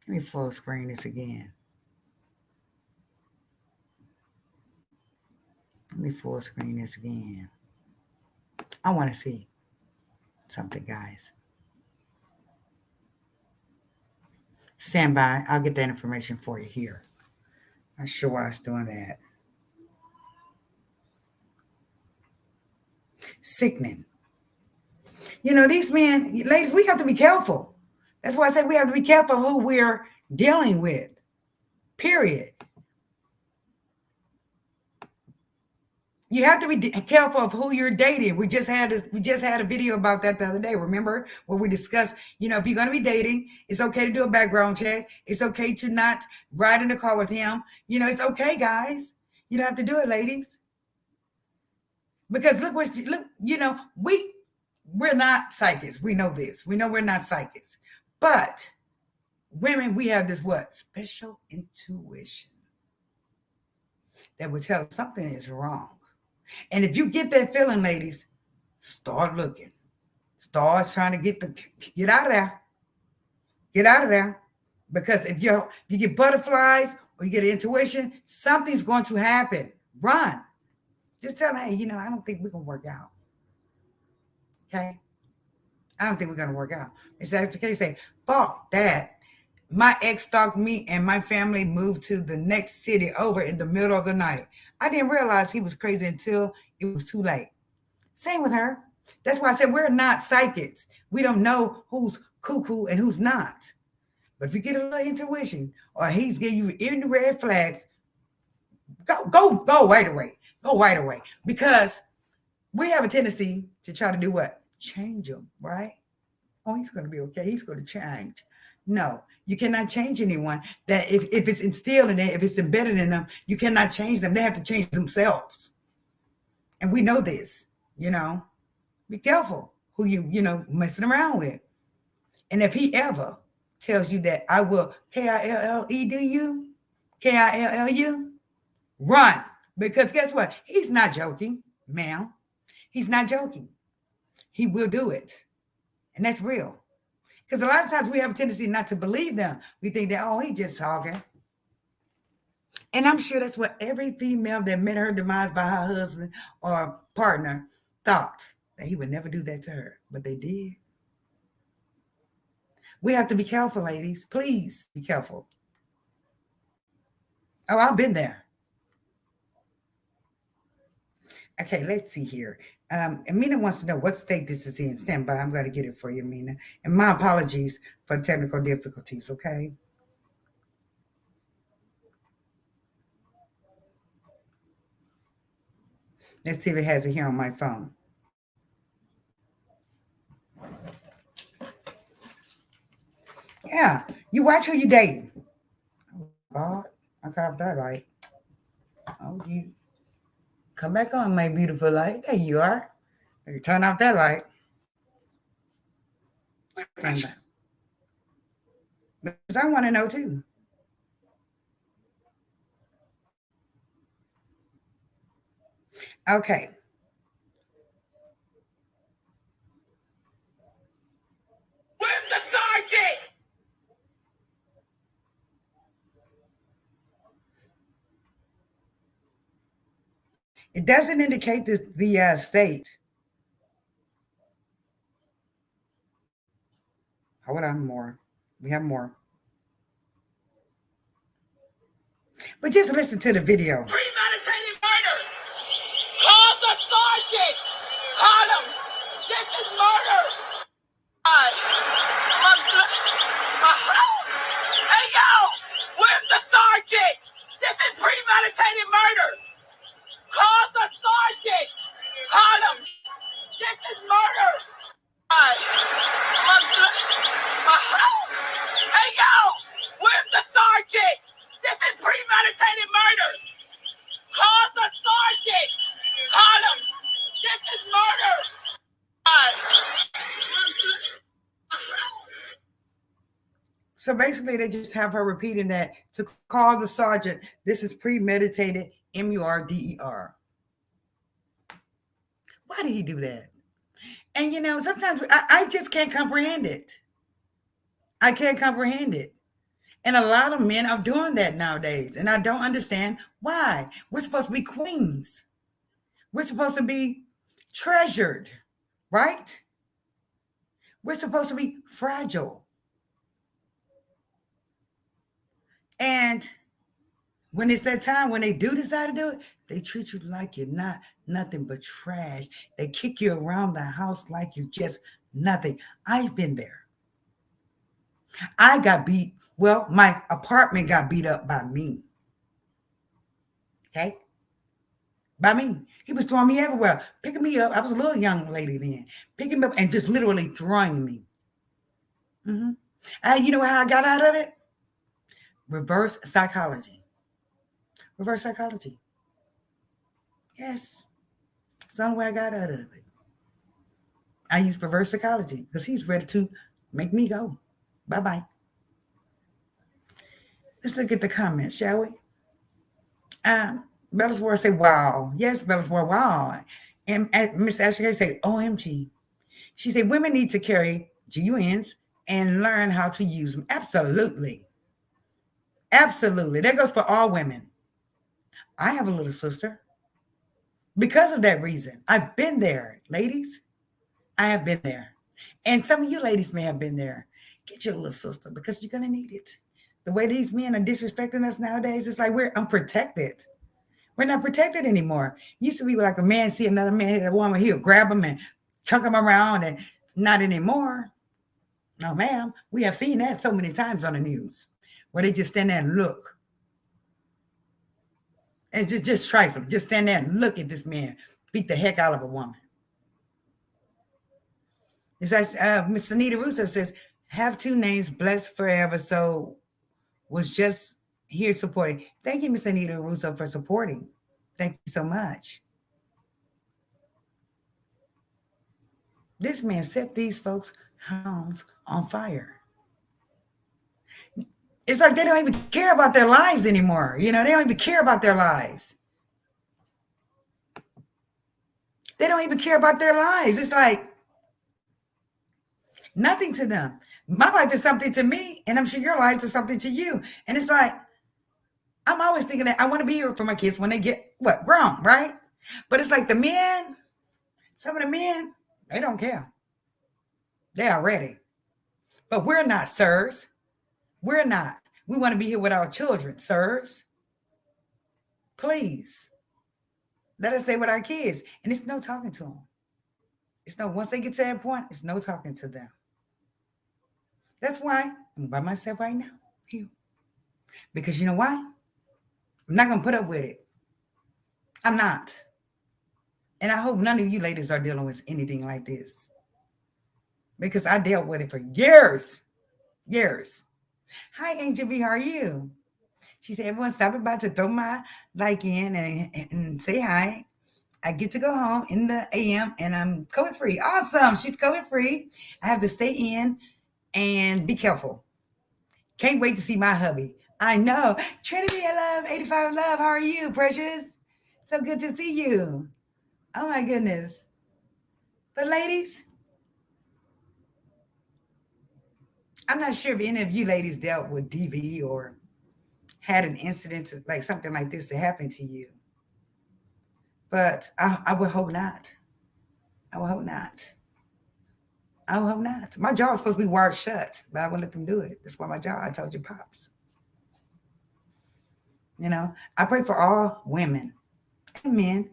Let me full screen this again. Let me full screen this again. I want to see something, guys. Stand by. I'll get that information for you here. Not sure why it's doing that. Sickening. You know, these men, ladies, we have to be careful. That's why I say we have to be careful who we're dealing with. Period. You have to be careful of who you're dating. We just had a video about that the other day. Remember where we discussed, you know, if you're going to be dating, it's okay to do a background check. It's okay to not ride in the car with him. You know, it's okay, guys. You don't have to do it, ladies. Because look, you know, we're not psychics. We know this. We know we're not psychics. But women, we have this what? Special intuition that would tell us something is wrong. And if you get that feeling, ladies, start looking. Start trying to get out of there. Get out of there. Because if you get butterflies or you get intuition, something's going to happen. Run. Just tell them, hey, you know, I don't think we're going to work out. Okay? I don't think we're going to work out. If that's the case, say, fuck that. My ex stalked me and my family moved to the next city over in the middle of the night. I didn't realize he was crazy until it was too late. Same with her. That's why I said we're not psychics. We don't know who's cuckoo and who's not. But if you get a little intuition or he's giving you any red flags, go right away. Go right away. Because we have a tendency to try to do what? Change them, right? Oh, he's going to be okay. He's going to change. No, you cannot change anyone. That if it's instilled in them, if it's embedded in them, you cannot change them. They have to change themselves. And we know this, you know. Be careful who you know, messing around with. And if he ever tells you that I will K-I-L-L-E do you, K-I-L-L-U, Run. Because guess what? He's not joking, ma'am. He's not joking. He will do it. And that's real. Because a lot of times we have a tendency not to believe them. We think that, oh, he just talking. And I'm sure that's what every female that met her demise by her husband or partner thought, that he would never do that to her. But they did. We have to be careful, ladies. Please be careful. Oh, I've been there. Okay, let's see here. Amina wants to know what state this is in. Stand by. I'm going to get it for you, Amina. And my apologies for technical difficulties, okay? Let's see if it has it here on my phone. Yeah, you watch who you dating. Oh, God, I cut off that light. Oh, you come back on, my beautiful light. There you are. You turn off that light. Turn back. Because I want to know too. Okay. Where's the sergeant? It doesn't indicate the state. Hold on, more. We have more. But just listen to the video. Premeditated murder. Call the sergeant. Call him. This is murder. Hey, yo, where's the sergeant? This is premeditated murder. Call the sergeant. Call him. This is murder. Hey, yo, where's the sergeant? This is premeditated murder. Call the sergeant. Call him. This is murder. So basically, they just have her repeating that to call the sergeant. This is premeditated, murder. Why did he do that? And sometimes I just can't comprehend it. I can't comprehend it. And a lot of men are doing that nowadays. And I don't understand why. We're supposed to be queens. We're supposed to be treasured, right? We're supposed to be fragile. And when it's that time, when they do decide to do it, they treat you like you're not nothing but trash. They kick you around the house like you're just nothing. I've been there. I got beat. Well, my apartment got beat up by me. Okay? By me. He was throwing me everywhere, picking me up. I was a little young lady then, picking me up and just literally throwing me. Mm-hmm. And you know how I got out of it? Reverse psychology. Reverse psychology. Yes. It's the only way I got out of it. I used reverse psychology because he's ready to make me go. Bye-bye. Let's look at the comments, shall we? Bella's Ward say, wow. Yes, Bella's Ward, wow. And Miss Ashley say, OMG. She said, women need to carry GUNs and learn how to use them. Absolutely. Absolutely. That goes for all women. I have a little sister. Because of that reason, I've been there, ladies. I have been there. And some of you ladies may have been there. Get your little sister because you're going to need it. The way these men are disrespecting us nowadays, it's like we're unprotected. We're not protected anymore. Used to be like a man see another man hit a woman, he'll grab them and chuck them around, and not anymore. No, ma'am. We have seen that so many times on the news where they just stand there and look. And just trifling. Just stand there and look at this man beat the heck out of a woman. It's like Miss Anita Russo says, have two names blessed forever. So was just here supporting. Thank you, Miss Anita Russo, for supporting. Thank you so much. This man set these folks' homes on fire. It's like they don't even care about their lives anymore. You know, they don't even care about their lives. They don't even care about their lives. It's like nothing to them. My life is something to me, and I'm sure your life is something to you. And it's like, I'm always thinking that I want to be here for my kids when they get what grown, right? But it's like the men, some of the men, they don't care. They are ready. But we're not, sirs. We're not. We want to be here with our children, sirs. Please let us stay with our kids. And it's no talking to them. It's no, once they get to that point, it's no talking to them. That's why I'm by myself right now. Here. Because you know why? I'm not going to put up with it. I'm not. And I hope none of you ladies are dealing with anything like this. Because I dealt with it for years. Years. Hi, Angel B. How are you? She said, everyone stopping by to throw my like in and say hi. I get to go home in the AM and I'm COVID free. Awesome. She's COVID free. I have to stay in and be careful. Can't wait to see my hubby. I know. Trinity, I love 85 love. How are you, precious? So good to see you. Oh my goodness. But ladies, I'm not sure if any of you ladies dealt with DV or had an incident like something like this to happen to you. But I would hope not. I would hope not. I would hope not. My jaw is supposed to be wired shut, but I wouldn't let them do it. That's why my jaw, I told you, pops. You know, I pray for all women and men.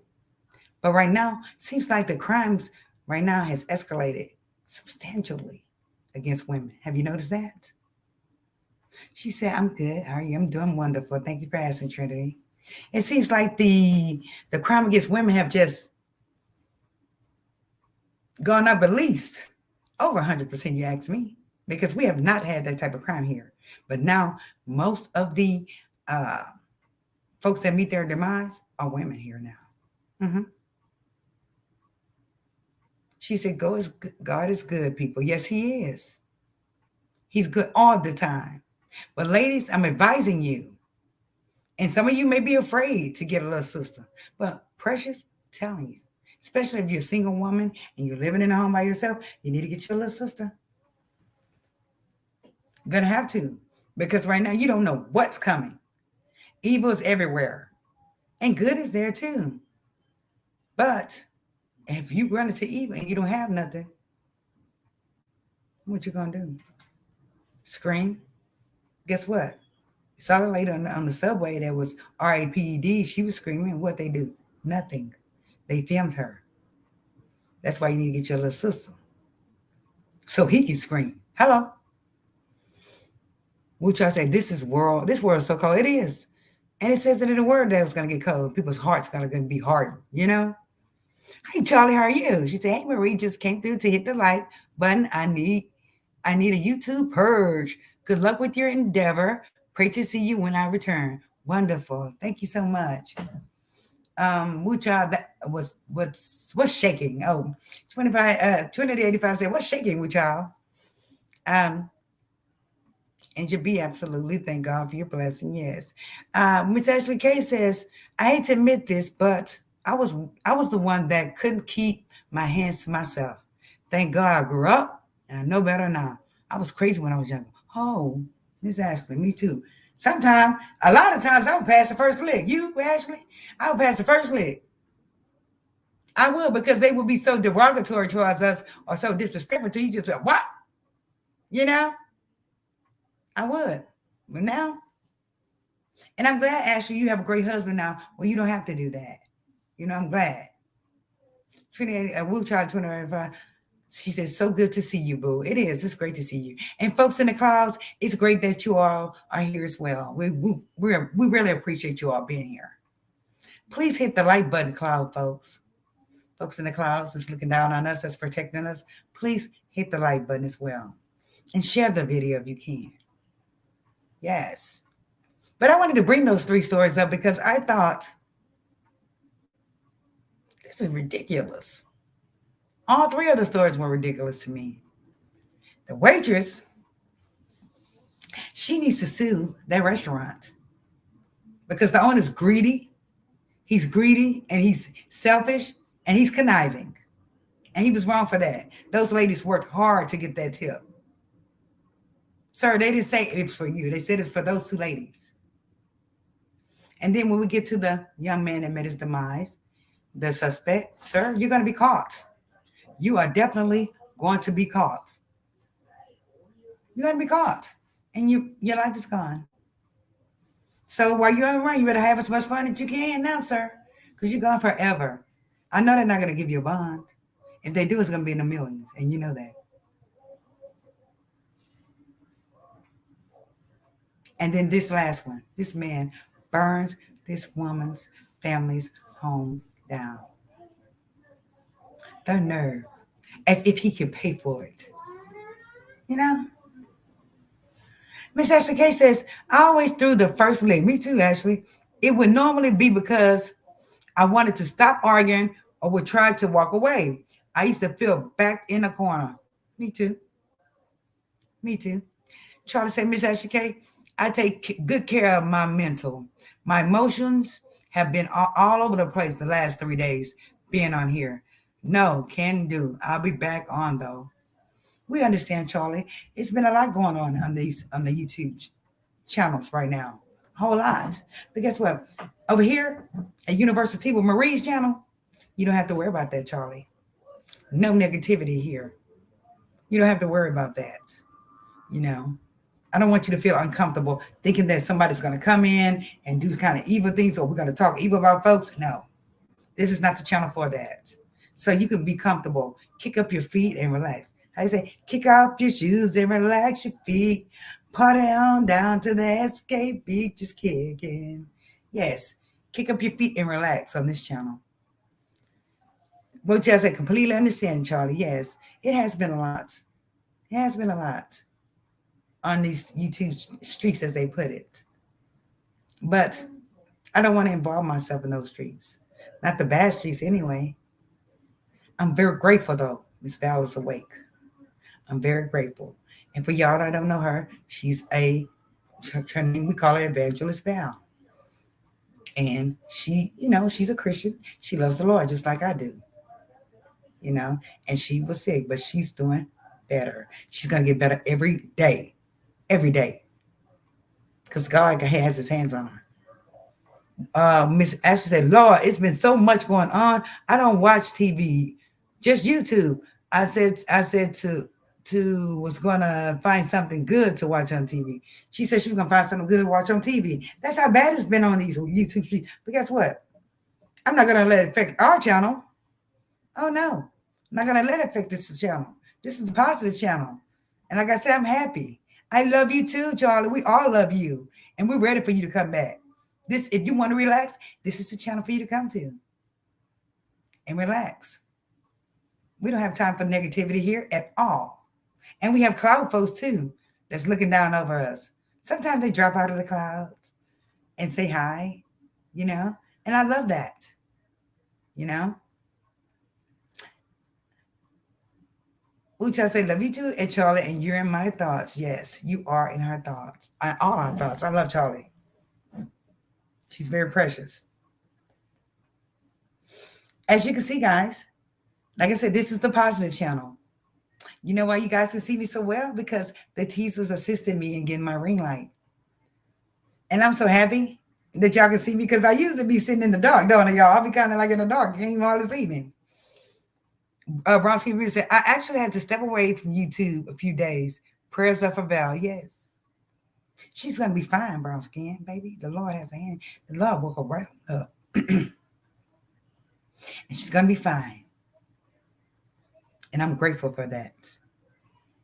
But right now, seems like the crimes right now has escalated substantially against women. Have you noticed that? She said, I'm good. How are you? I'm doing wonderful. Thank you for asking, Trinity. It seems like the crime against women have just gone up at least over 100%, you ask me, because we have not had that type of crime here. But now most of the uh, folks that meet their demise are women here now. She said, God is good, people. Yes, he is. He's good all the time. But ladies, I'm advising you, and some of you may be afraid to get a little sister, but precious, I'm telling you, especially if you're a single woman and you're living in a home by yourself, you need to get your little sister. You're going to have to, because right now you don't know what's coming. Evil is everywhere, and good is there too. But if you run into evil and you don't have nothing, what you going to do? Scream? Guess what? Saw a lady on the subway that was RAPD. She was screaming. What they do? Nothing. They filmed her. That's why you need to get your little sister so he can scream. Hello. Which I say, this world is so cold. It is. And it says it in the word that it's going to get cold. People's hearts going to be hardened, you know? Hey, Charlie, how are you? She said, hey, Marie, just came through to hit the like button. I need a YouTube purge. Good luck with your endeavor. Pray to see you when I return. Wonderful. Thank you so much. Wucha, that was what's shaking. Oh, 2085 said, what's shaking, Wucha? And you be absolutely thank God for your blessing. Yes. Miss Ashley K says, I hate to admit this, but I was the one that couldn't keep my hands to myself. Thank God I grew up and I know better now. I was crazy when I was younger. Oh, Miss Ashley, me too. Sometimes, a lot of times I would pass the first lick. You, Ashley, I would pass the first lick. I would, because they would be so derogatory towards us or so disrespectful to you. Just like, what? You know? I would. But now, and I'm glad, Ashley, you have a great husband now. Well, you don't have to do that. You know, I'm glad. Trinity, Wu Child 25. She says, so good to see you, boo. It is. It's great to see you. And folks in the clouds, it's great that you all are here as well. We really appreciate you all being here. Please hit the like button, cloud folks. Folks in the clouds that's looking down on us, that's protecting us. Please hit the like button as well. And share the video if you can. Yes. But I wanted to bring those 3 stories up because I thought, this is ridiculous. All 3 of the stories were ridiculous to me. The waitress, She needs to sue that restaurant because the owner's greedy. He's greedy and he's selfish and he's conniving. And he was wrong for that. Those ladies worked hard to get that tip. Sir, they didn't say it's for you. They said it's for those two ladies. And then when we get to the young man that met his demise, the suspect, sir, you're going to be caught. You are definitely going to be caught. You're going to be caught. And your life is gone. So while you're on the run, you better have as much fun as you can now, sir, because you're gone forever. I know they're not going to give you a bond. If they do, it's going to be in the millions, and you know that. And then this last one, this man burns this woman's family's home down. The nerve, as if he could pay for it. You know? Miss Ashley K says, I always threw the first leg. Me too, Ashley. It would normally be because I wanted to stop arguing or would try to walk away. I used to feel backed in a corner. Me too. Me too. Charlie said, Miss Ashley K, I take good care of my mental. My emotions have been all over the place the last 3 days being on here. No, can do. I'll be back on though. We understand, Charlie. It's been a lot going on the YouTube channels right now. A whole lot. But guess what? Over here at University with Marie's channel, you don't have to worry about that, Charlie. No negativity here. You don't have to worry about that. You know, I don't want you to feel uncomfortable thinking that somebody's going to come in and do kind of evil things or we're going to talk evil about folks. No, this is not the channel for that. So you can be comfortable, kick up your feet and relax. How you say, kick off your shoes and relax your feet. Party on down to the escape beat, just kicking. Yes, kick up your feet and relax on this channel. Which I say completely understand, Charlie. Yes, it has been a lot. It has been a lot on these YouTube streets, as they put it. But I don't want to involve myself in those streets. Not the bad streets anyway. I'm very grateful though. Miss Val is awake. I'm very grateful. And for y'all that don't know her, she's her name, we call her Evangelist Val. And she, she's a Christian. She loves the Lord just like I do. And she was sick, but she's doing better. She's going to get better every day. Every day. Because God has his hands on her. Miss Ashley said, Lord, it's been so much going on. I don't watch TV, just YouTube. I said was gonna find something good to watch on TV. She said she was gonna find something good to watch on TV. That's how bad it's been on these YouTube streets. But guess what? I'm not gonna let it affect our channel. Oh no, I'm not gonna let it affect this channel. This is a positive channel. And like I said, I'm happy. I love you too, Charlie. We all love you. And we're ready for you to come back. If you want to relax, this is the channel for you to come to. And relax. We don't have time for negativity here at all. And we have cloud folks too that's looking down over us. Sometimes they drop out of the clouds and say hi, and I love that, Which I say, love you too, and Charlie, and you're in my thoughts. Yes, you are in her thoughts. All our thoughts. I love Charlie. She's very precious. As you can see, guys, like I said, this is the positive channel. You know why you guys can see me so well? Because the teasers assisted me in getting my ring light. And I'm so happy that y'all can see me because I usually be sitting in the dark, don't I, y'all? I'll be kind of like in the dark. You can't even hardly see me. Bronski Reed said, I actually had to step away from YouTube a few days. Prayers up for Val. Yes. She's going to be fine, brown skin, baby. The Lord has a hand. The Lord woke her right on up. And she's going to be fine. And I'm grateful for that.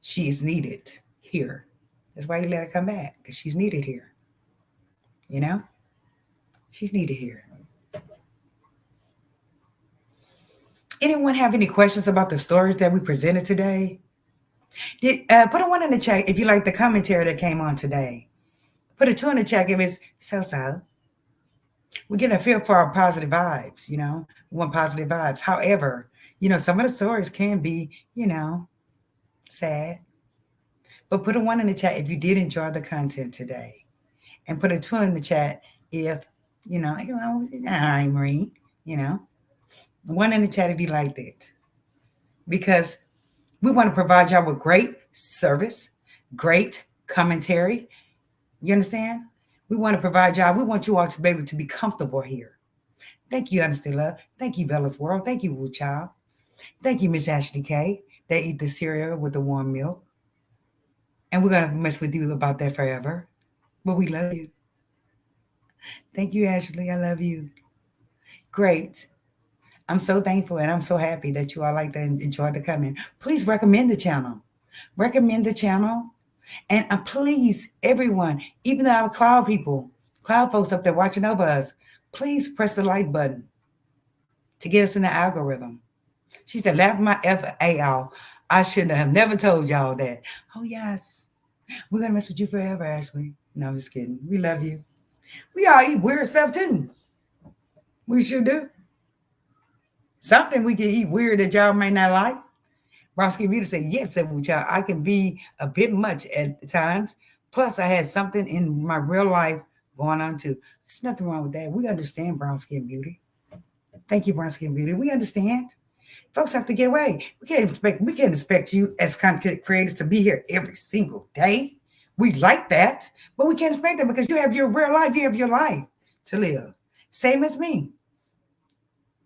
She is needed here. That's why you let her come back, because she's needed here. She's needed here. Anyone have any questions about the stories that we presented today? Put a 1 in the chat if you like the commentary that came on today. Put a 2 in the chat if it's so-so. We're getting a feel for our positive vibes, we want positive vibes. However, some of the stories can be, sad. But put a one in the chat if you did enjoy the content today, and put a two in the chat if I Marie, you know, one in the chat if you liked it, because we want to provide y'all with great service, great commentary. You understand? We want to provide y'all. We want you all to be able to be comfortable here. Thank you, Understand Love. Thank you, Bella's World. Thank you, Wu Child. Thank you, Miss Ashley K. They eat the cereal with the warm milk. And we're going to mess with you about that forever. But we love you. Thank you, Ashley. I love you. Great. I'm so thankful and I'm so happy that you all like that and enjoyed the comment. Please recommend the channel. Recommend the channel. And please, everyone, even our cloud people, cloud folks up there watching over us, please press the like button to get us in the algorithm. She said, laugh my FAL. I should have never told y'all that. Oh, yes. We're going to mess with you forever, Ashley. No, I'm just kidding. We love you. We all eat weird stuff, too. We sure do. Something we can eat weird that y'all may not like. Browski Rita said, yes, said Wucha, I can be a bit much at times. Plus, I had something in my real life going on, too. There's nothing wrong with that. We understand brown skin beauty. Thank you, brown skin beauty. We understand. Folks have to get away. We can't expect you as content creators to be here every single day. We like that, but we can't expect that because you have your real life. You have your life to live. Same as me.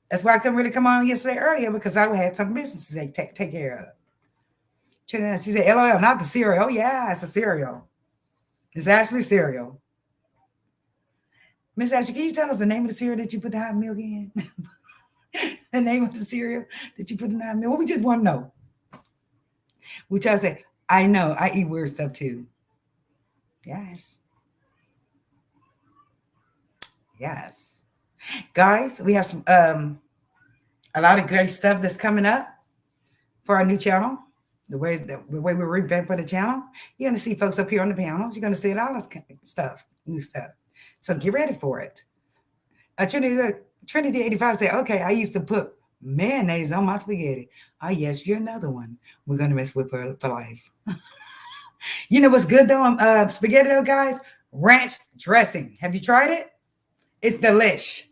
That's why I couldn't really come on yesterday earlier because I had some business to take care of. She said, LOL, not the cereal. Oh, yeah, it's a cereal. It's actually cereal. Miss Ashley, can you tell us the name of the cereal that you put the hot milk in? The name of the cereal that you put in the hot milk? Well, we just want to know. Which I say, I know, I eat weird stuff too. Yes. Yes. Guys, we have some a lot of great stuff that's coming up for our new channel. The way we revamp for the channel. You're gonna see folks up here on the panels. You're gonna see all this stuff, new stuff. So get ready for it. Trinity 85 said, okay, I used to put mayonnaise on my spaghetti. Oh, yes, you're another one we're gonna mess with for life. You know what's good though on spaghetti though, guys? Ranch dressing. Have you tried it? It's delish.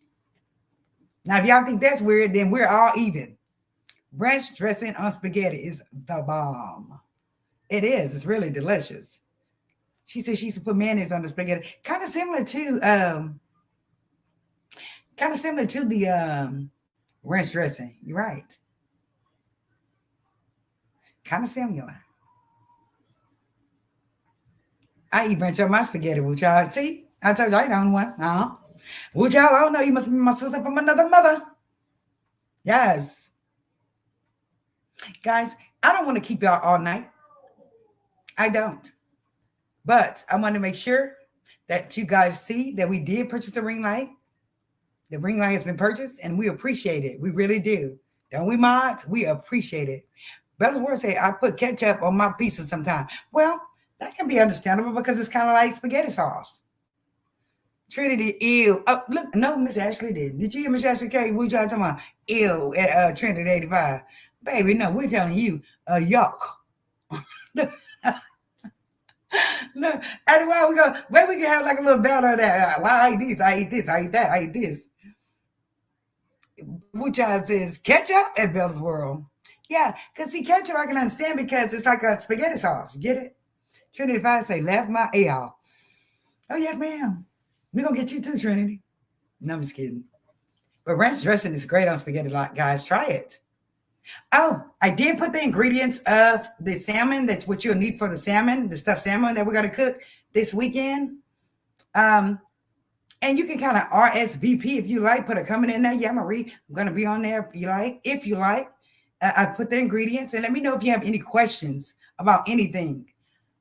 Now, if y'all think that's weird, then we're all even. Ranch dressing on spaghetti is the bomb. It is. It's really delicious. She said she used to put mayonnaise on the spaghetti. Kind of similar to the ranch dressing. You're right. Kind of similar. I eat ranch on my spaghetti, which y'all see. I told you I ain't on one. Which y'all, I don't know. You must be my sister from another mother. Yes. Guys, I don't want to keep y'all all night. I don't. But I want to make sure that you guys see that we did purchase the ring light. The ring light has been purchased, and we appreciate it. We really do. Don't we, mods? We appreciate it. Bella's Word say, I put ketchup on my pizza sometimes. Well, that can be understandable because it's kind of like spaghetti sauce. Trinity, ew. Oh, look, no, Miss Ashley did. Did you hear Miss Ashley K? What y'all talking about? Ew at Trinity 85. Baby, no, we're telling you, yuck. Look, and why we go, maybe we can have like a little battle of that. Why I eat this, I eat this, I eat that, I eat this. Which y'all says ketchup at Bella's World. Yeah, because see, ketchup I can understand because it's like a spaghetti sauce. You get it? Trinity 5 say, laugh my A off. Oh, yes, ma'am. We're going to get you too, Trinity. No, I'm just kidding. But ranch dressing is great on spaghetti, guys. Try it. Oh, I did put the ingredients of the salmon. That's what you'll need for the salmon, the stuffed salmon that we're going to cook this weekend. And you can kind of RSVP if you like. Put a comment in there. Yeah, Marie, I'm going to be on there if you like. If you like, I put the ingredients. And let me know if you have any questions about anything.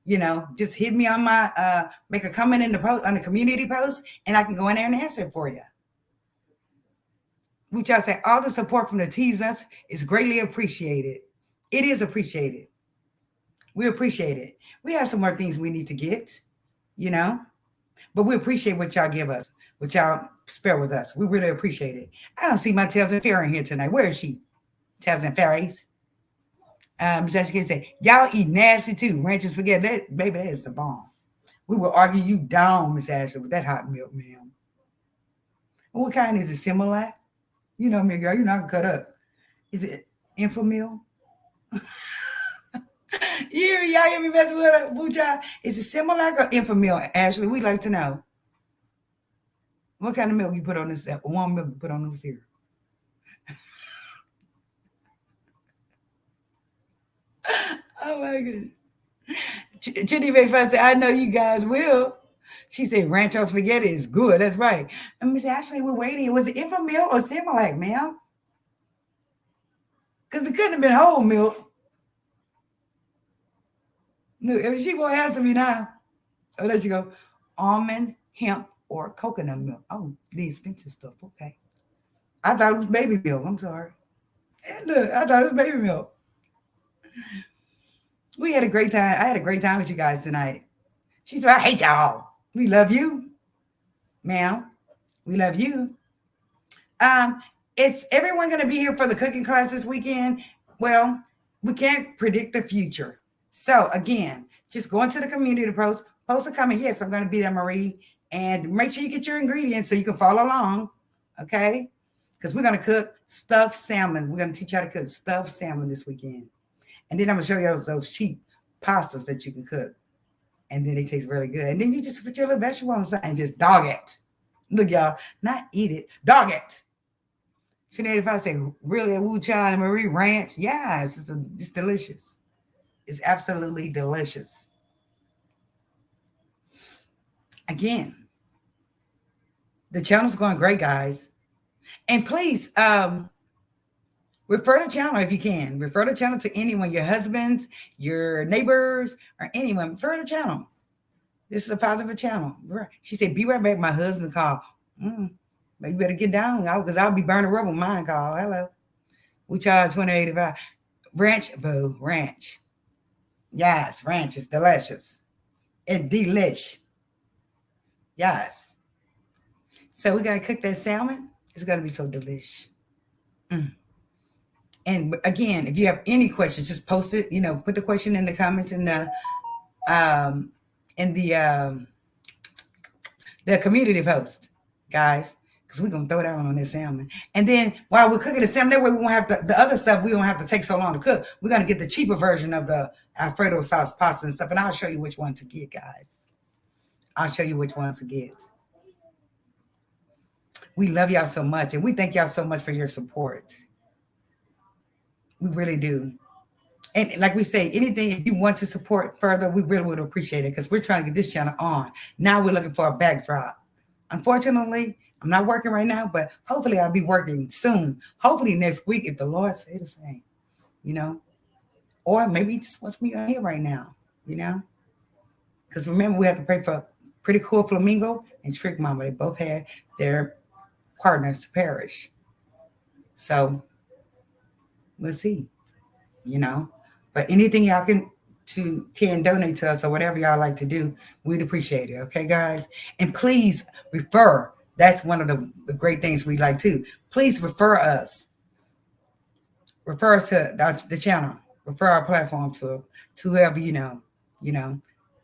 You know, just hit me on my, make a comment in the post, on the community post, and I can go in there and answer it for you. Which I say, all the support from the teasers is greatly appreciated. It is appreciated. We appreciate it. We have some more things we need to get, you know, but we appreciate what y'all give us, what y'all spare with us. We really appreciate it. I don't see my Tails and Fairy here tonight. Where is she? Tails and Fairies. Miss Ashley can say, y'all eat nasty too. Ranch and spaghetti. That baby, that is the bomb. We will argue you down, Miss Ashley, with that hot milk, ma'am. What kind is it? Similac? You know me, girl. You're not cut up. Is it Infamil? Y'all hear me messing with a boo job? Is it Similac or Infamil, Ashley? We like to know. What kind of milk you put on this? Warm milk you put on this here? Oh my goodness. Chitty Bay Fun said, I know you guys will. She said, rancho spaghetti is good. That's right. And Miss Ashley, we're waiting. Was it Infamil or Similac, ma'am? Because it couldn't have been whole milk. No, if she gonna answer me now. Oh, there you go. Almond, hemp, or coconut milk. Oh, the expensive stuff. Okay. I thought it was baby milk. I'm sorry. And look, I thought it was baby milk. We had a great time. I had a great time with you guys tonight. She said, I hate y'all. We love you, ma'am. We love you. Um, it's everyone going to be here for the cooking class this weekend? Well, we can't predict the future. So again, just go into the community post, post a comment. Yes, I'm going to be there, Marie. And make sure you get your ingredients so you can follow along. Okay? Because we're going to cook stuffed salmon. We're going to teach you how to cook stuffed salmon this weekend. And then I'm going to show you those cheap pastas that you can cook. And then they taste really good. And then you just put your little vegetable on the side and just dog it. Look, y'all, not eat it, dog it. If I say, really, a Wu Chai and Marie Ranch? Yes, it's delicious. It's absolutely delicious. Again, the channel's going great, guys. And please, refer the channel if you can. Refer the channel to anyone, your husbands, your neighbors, or anyone. Refer the channel. This is a positive channel. She said, be right back. My husband called. But you better get down because I'll be burning rubber with mine call. Hello. We charge $20.85. Ranch, boo, ranch. Yes, ranch is delicious. It's delish. Yes. So we got to cook that salmon. It's going to be so delish. And again, if you have any questions, just post it. Put the question in the comments um, in the community post, guys. Because we're going to throw down on this salmon. And then while we're cooking the salmon, that way we won't have the other stuff. We don't have to take so long to cook. We're going to get the cheaper version of the Alfredo sauce pasta and stuff. And I'll show you which one to get, guys. I'll show you which ones to get. We love y'all so much. And we thank y'all so much for your support. We really do. And like we say, anything, if you want to support further, we really would appreciate it because we're trying to get this channel on. Now we're looking for a backdrop. Unfortunately, I'm not working right now, but hopefully I'll be working soon. Hopefully next week, if the Lord say the same, or maybe he just wants me on here right now, because remember, we have to pray for Pretty Cool Flamingo and Trick Mama. They both had their partners perish. So we'll see, but anything y'all can donate to us or whatever y'all like to do, we'd appreciate it. Okay, guys? And please refer. That's one of the great things we like too. Please refer us. Refer us to the channel. Refer our platform to whoever you know.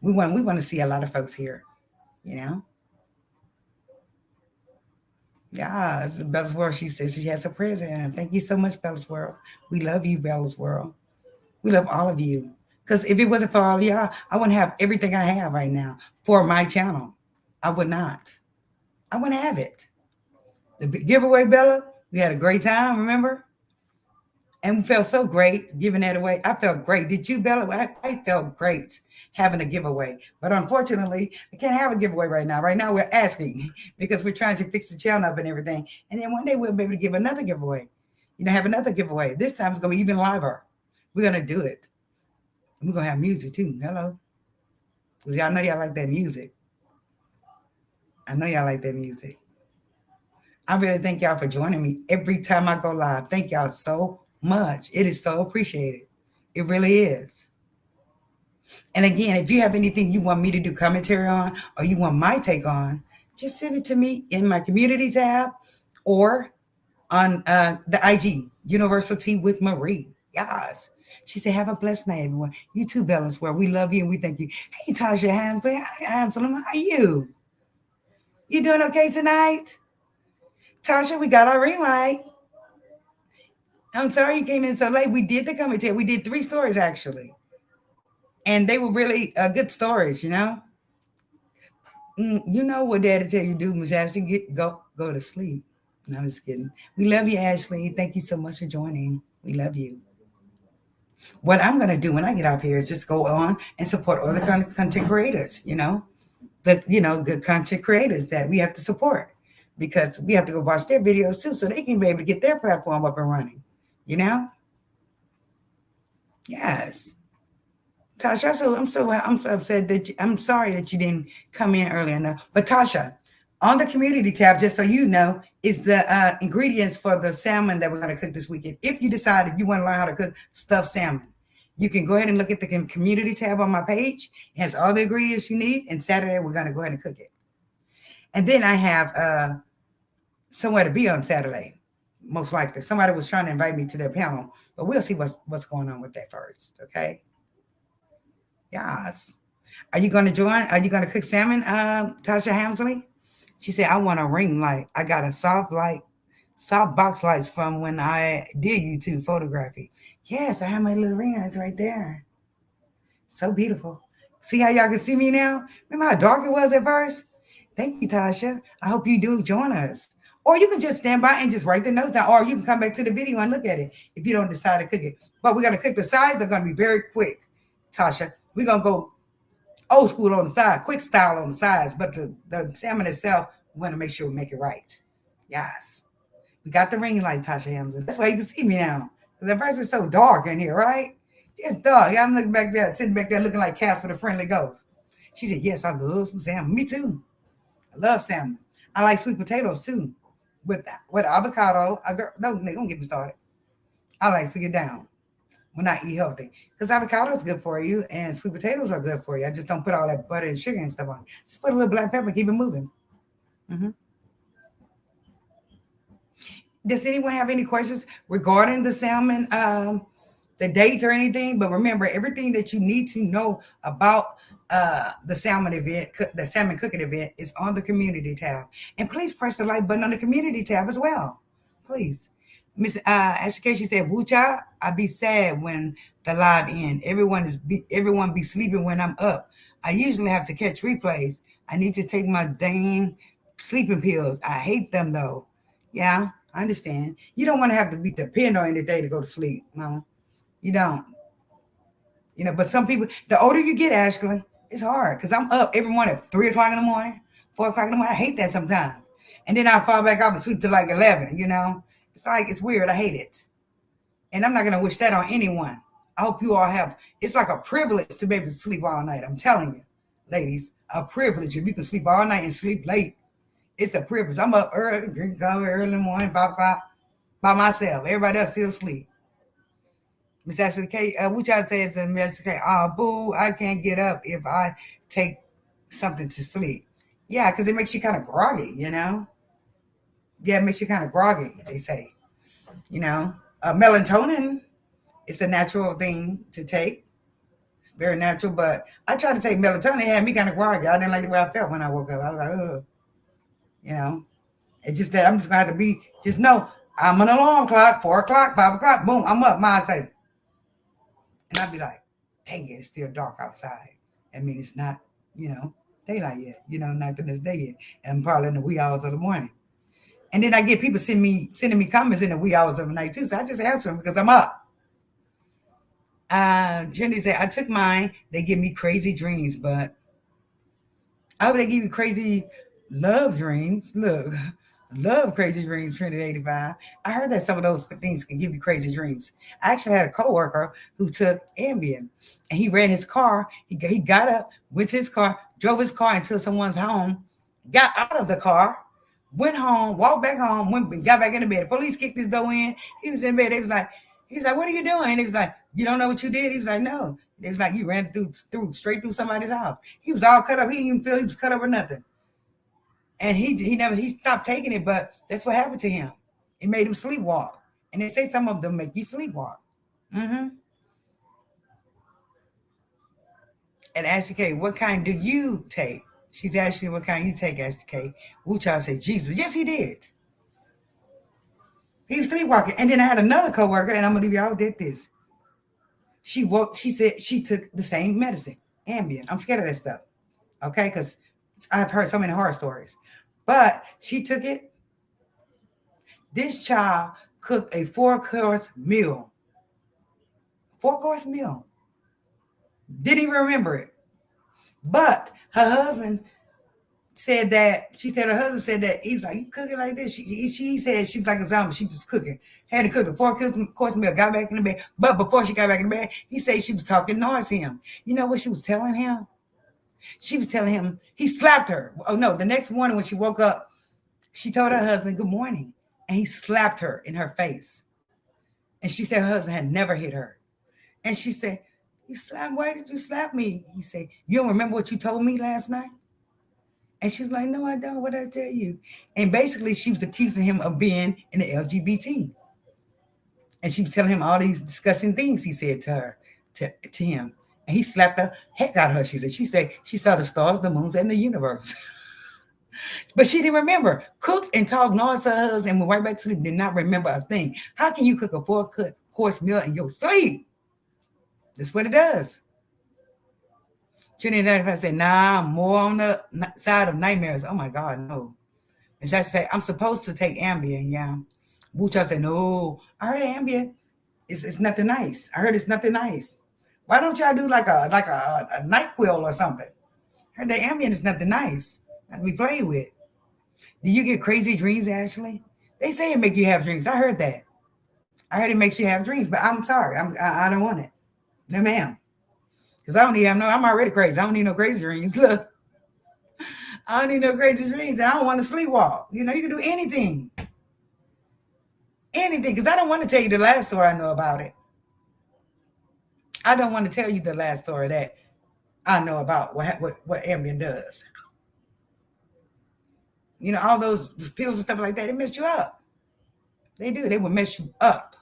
We want to see a lot of folks here. Yeah, Bella's World. She says she has a present. Thank you so much, Bella's World. We love you, Bella's World. We love all of you. Because if it wasn't for all of y'all, I wouldn't have everything I have right now for my channel. I would not. I wouldn't have it. The giveaway, Bella, we had a great time, remember? And we felt so great giving that away. I felt great. Did you, Bella? I felt great having a giveaway. But unfortunately, I can't have a giveaway right now. Right now, we're asking because we're trying to fix the channel up and everything. And then one day we'll be able to give another giveaway. Have another giveaway. This time it's going to be even liver. We're going to do it. And we're going to have music too. Hello. Because y'all know y'all like that music. I know y'all like that music. I really thank y'all for joining me every time I go live. Thank y'all so much. It is so appreciated. It really is. And again, if you have anything you want me to do commentary on or you want my take on, just send it to me in my community tab or on the IG, Universal Tea with Marie. Yes. She said, have a blessed night, everyone. You too, Balance World. We love you and we thank you. Hey, Tasha Hamsley. Hi, Anselm. How are you? You doing okay tonight? Tasha, we got our ring light. I'm sorry you came in so late. We did the commentary. We did 3 stories, actually. And they were really good stories, you know? You know what Daddy tell you to do, Miss Ashley? Go to sleep. No, I'm just kidding. We love you, Ashley. Thank you so much for joining. We love you. What I'm gonna do when I get off here is just go on and support other content creators. Good content creators that we have to support because we have to go watch their videos too, so they can be able to get their platform up and running. You know? Yes. Tasha, I'm so upset that I'm sorry that you didn't come in early enough. But Tasha, on the community tab, just so you know, is the ingredients for the salmon that we're going to cook this weekend. If you decide if you want to learn how to cook stuffed salmon, you can go ahead and look at the community tab on my page. It has all the ingredients you need. And Saturday we're going to go ahead and cook it. And then I have somewhere to be on Saturday, most likely. Somebody was trying to invite me to their panel, but we'll see what's going on with that first. Okay. Yes. Are you going to join? Are you going to cook salmon, Tasha Hamsley? She said, I want a ring light. I got a soft box lights from when I did YouTube photography. Yes, I have my little ring lights right there. So beautiful. See how y'all can see me now? Remember how dark it was at first? Thank you, Tasha. I hope you do join us. Or you can just stand by and just write the notes down. Or you can come back to the video and look at it if you don't decide to cook it. But we're going to cook the sides. They're going to be very quick, Tasha. We're going to go old school on the side, quick style on the sides, but the salmon itself, we want to make sure we make it right. Yes. We got the ring light, Tasha Hamilton. That's why you can see me now. Because at first it's so dark in here, right? It's dark. I'm looking back there, sitting back there looking like Casper the Friendly Ghost. She said, yes, I love some salmon. Me too. I love salmon. I like sweet potatoes too. With avocado. No, they gonna get me started. I like to get down when I eat healthy. Because avocado is good for you and sweet potatoes are good for you. I just don't put all that butter and sugar and stuff on. Just put a little black pepper, keep it moving. Mm-hmm. Does anyone have any questions regarding the salmon, the date or anything? But remember, everything that you need to know about the salmon event, the salmon cooking event, is on the community tab. And please press the like button on the community tab as well. Please. Miss Ashley, she said, "Wucha, I be sad when the live end. Everyone be sleeping when I'm up. I usually have to catch replays. I need to take my dang sleeping pills. I hate them though. Yeah, I understand. You don't want to have to be depend on anything to go to sleep, Mama. You don't. But some people, the older you get, Ashley, it's hard because I'm up every morning at 3 o'clock in the morning, 4 o'clock in the morning. I hate that sometimes. And then I fall back off and sleep till like 11. It's weird. I hate it. And I'm not going to wish that on anyone. I hope you all have, it's like a privilege to be able to sleep all night. I'm telling you, ladies, a privilege. If you can sleep all night and sleep late, it's a privilege. I'm up early, drinking coffee early in the morning, 5 o'clock, by myself. Everybody else still asleep. Miss Ashley K, which I say is Miss Ashley K, oh, boo, I can't get up if I take something to sleep. Yeah, because it makes you kind of groggy, Yeah, it makes you kind of groggy, they say. Melatonin is a natural thing to take. It's very natural, but I tried to take melatonin. It had me kind of groggy. I didn't like the way I felt when I woke up. I was like, ugh. You know, it's just that I'm just going to have to just know I'm an alarm clock, 4 o'clock, 5 o'clock, boom, I'm up. Mine say, and I'd be like, dang it, it's still dark outside. I mean, it's not, daylight yet. Nothing is day yet. And probably in the wee hours of the morning. And then I get people sending me comments in the wee hours of the night too. So I just answer them because I'm up. Jenny said, I took mine. They give me crazy dreams, but they give you crazy love dreams. Look, love crazy dreams, Trinity 85. I heard that some of those things can give you crazy dreams. I actually had a coworker who took Ambien, and he ran his car. He got up, went to his car, drove his car into someone's home, got out of the car, went home, walked back home, got back in the bed. The police kicked his door in. He was in bed. He's like, what are you doing? He was like, you don't know what you did? He was like, no. It was like you ran straight through somebody's house. He was all cut up. He didn't even feel he was cut up or nothing. And he stopped taking it, but that's what happened to him. It made him sleepwalk. And they say some of them make you sleepwalk. Mm-hmm. And Ashley K, what kind do you take? She's asking what kind you take, Ashley K. Wu Child said, Jesus. Yes, he did. He was sleepwalking. And then I had another coworker, and I'm gonna leave y'all did this. She woke, she said she took the same medicine, Ambien. I'm scared of that stuff. Okay, because I've heard so many horror stories. But she took it. This child cooked a four-course meal. Four-course meal. Didn't even remember it. But her husband said that she said her husband said that he was like, you cooking like this? She said she was like a zombie. She just cooking. Had to cook the four-course meal, got back in the bed. But before she got back in the bed, he said she was talking noise to him. You know what she was telling him? She was telling him he slapped her. Oh no, the next morning when she woke up, she told her husband good morning. And he slapped her in her face. And she said her husband had never hit her. And she said, you slapped, why did you slap me? He said, you don't remember what you told me last night? And she was like, no, I don't. What did I tell you? And basically, she was accusing him of being in the LGBT. And she was telling him all these disgusting things he said to her, to him. And he slapped the heck out of her, she said. She said she saw the stars, the moons, and the universe. But she didn't remember. Cooked and talked noise to her husband and went right back to sleep, did not remember a thing. How can you cook a four-course meal in your sleep? That's what it does. Trinidad, if I said, nah, I'm more on the side of nightmares. Oh my God, no. And so I say, I'm supposed to take Ambien, yeah. Wucha said, no, I heard Ambien. It's nothing nice. I heard it's nothing nice. Why don't y'all do like a NyQuil or something? I heard the Ambien is nothing nice. Not to be played with. Do you get crazy dreams, Ashley? They say it make you have dreams. I heard that. I heard it makes you have dreams, but I'm sorry. I don't want it. No, ma'am. Because I don't need, I'm already crazy. I don't need no crazy dreams. Look, I don't need no crazy dreams. I don't want to sleepwalk. You know, you can do anything. Anything. Because I don't want to tell you the last story I know about it. I don't want to tell you the last story that I know about what Ambien does. You know, all those pills and stuff like that, it mess you up. They do. They will mess you up.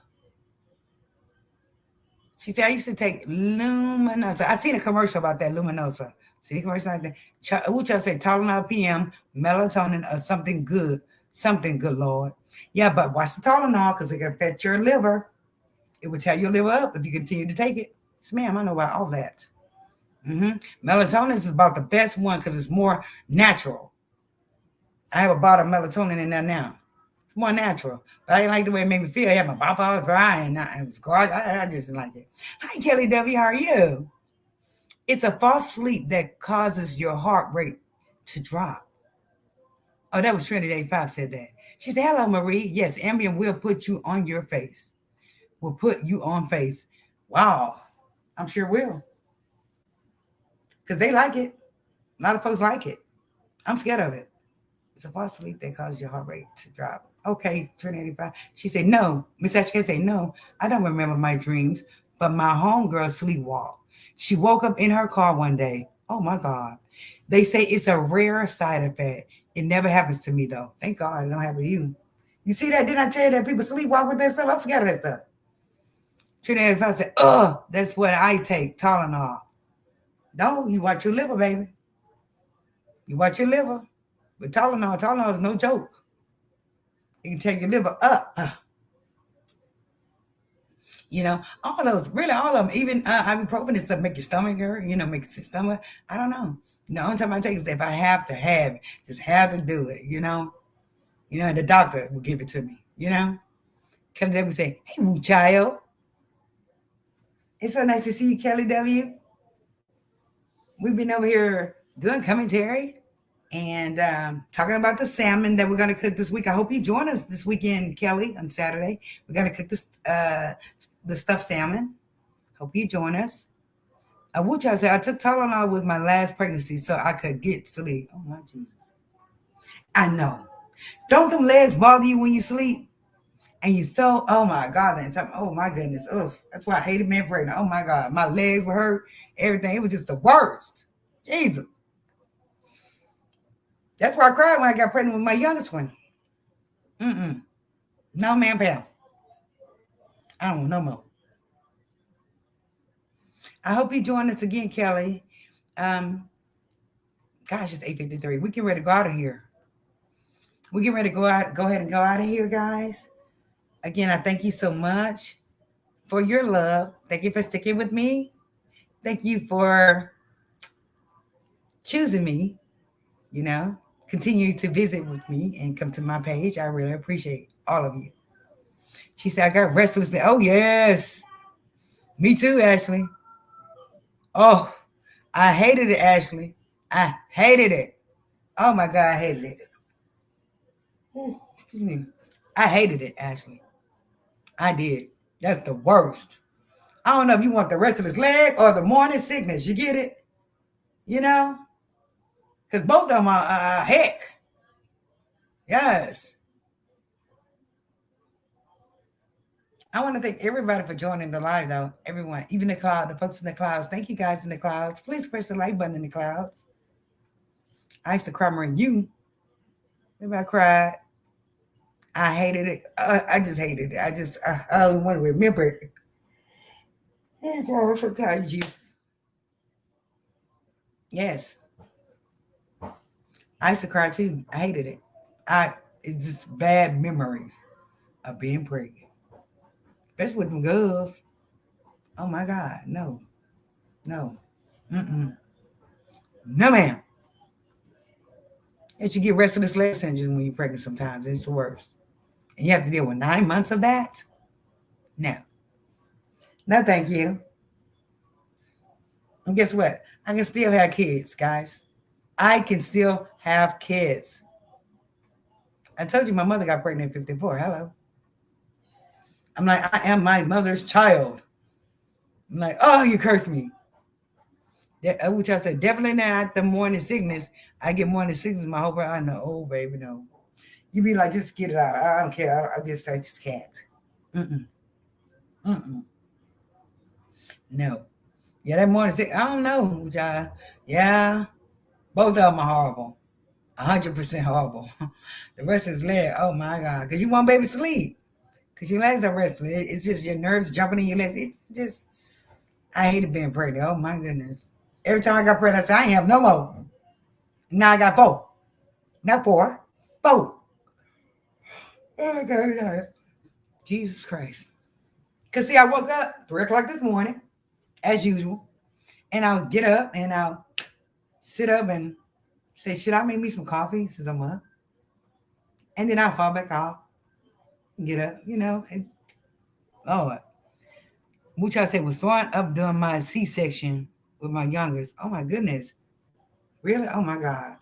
She said, I used to take Luminosa. I seen a commercial about that Luminosa. See the commercial like that? Ucha said Tylenol PM, melatonin, or something good. Something good, Lord. Yeah, but watch the Tylenol because it can affect your liver. It will tear your liver up if you continue to take it. Yes, ma'am, I know about all that. Melatonin is about the best one because it's more natural. I have a bottle of melatonin in there now. It's more natural. But I didn't like the way it made me feel. I had my mouth all dry and I just didn't like it. Hi, Kelly W. How are you? It's a false sleep that causes your heart rate to drop. Oh, that was Trinity 5 said that. She said, hello, Marie. Yes, Ambien will put you on your face. Will put you on face. Wow. I'm sure will. Because they like it. A lot of folks like it. I'm scared of it. It's a false sleep that causes your heart rate to drop. Okay, Trinity 5. She said, no. Miss HK said, no, I don't remember my dreams, but my homegirl sleepwalked. She woke up in her car one day. Oh, my God. They say it's a rare side effect. It never happens to me, though. Thank God it don't happen to you. You see that? Didn't I tell you that people sleepwalk with that stuff? I'm scared of that stuff. Trinity 5 said, that's what I take, Tylenol. No, you watch your liver, baby. You watch your liver. But Tylenol is no joke. It can take your liver up. You know, all those, really all of them, even ibuprofen and stuff make your stomach hurt, make your stomach. I don't know. The only time I take is if I have to have it, just have to do it, and the doctor will give it to me, Kelly W say, hey, woo child. It's so nice to see you, Kelly W. We've been over here doing commentary and talking about the salmon that we're going to cook this week. I hope you join us this weekend, Kelly, on Saturday. We're going to cook this the stuffed salmon. Hope you join us. What y'all say? I took Tylenol with my last pregnancy so I could get sleep. Oh, my Jesus. I know. Don't them legs bother you when you sleep? And you so, oh, my God. Oh, my goodness. Oh, that's why I hated being pregnant. Oh, my God. My legs were hurt. Everything. It was just the worst. Jesus. That's why I cried when I got pregnant with my youngest one. No, ma'am, pal. I don't want no more. I hope you join us again, Kelly. Um, Gosh, it's 8:53. We get ready to go out of here. We get ready to go out. Go ahead and go out of here, guys. Again, I thank you so much for your love. Thank you for sticking with me. Thank you for choosing me. You know, continue to visit with me and come to my page. I really appreciate all of you. She said, I got restless. Oh, yes. Me too, Ashley. Oh, I hated it, Ashley. I hated it. Oh, my God, I hated it. Ooh, excuse me. I hated it, Ashley. I did. That's the worst. I don't know if you want the restless leg or the morning sickness. You get it? You know? Because both of them are heck. Yes. I want to thank everybody for joining the live, though. Everyone, even the folks in the clouds. Thank you guys in the clouds. Please press the like button in the clouds. I used to cry more than you. Maybe I cried. I hated it. I just hated it. I don't want to remember it. I forgot you. Yes, I used to cry too. I hated it. It's just bad memories of being pregnant, especially with them girls. Oh my God, no, no, mm-mm, no, ma'am. And you get restless leg syndrome when you're pregnant. Sometimes it's the worst, and you have to deal with 9 months of that. No, no, thank you. And guess what? I can still have kids, guys. I can still have kids. I told you my mother got pregnant at 54. Hello. I'm like, I am my mother's child. I'm like, oh, you cursed me. Which I said, definitely not the morning sickness. I get morning sickness my whole I know, oh, baby, no. You be like, just get it out. I don't care. I just can't. Mm-mm. Mm-mm. No. Yeah, that morning sick. I don't know. Which yeah, both of them are horrible. 100% horrible. The rest is leg. Oh my God. Because you won't be able to sleep. Because your legs are restless. It's just your nerves jumping in your legs. It's just, I hated being pregnant. Oh my goodness. Every time I got pregnant, I said, I ain't have no more. Now I got four. Not four. Four. Oh God. Jesus Christ. Because see, I woke up 3 o'clock this morning, as usual. And I'll get up and I'll sit up and say, should I make me some coffee since I'm up? And then I'll fall back off and get up, And, Lord. Which I said was throwing up during my C-section with my youngest. Oh my goodness. Really? Oh my God.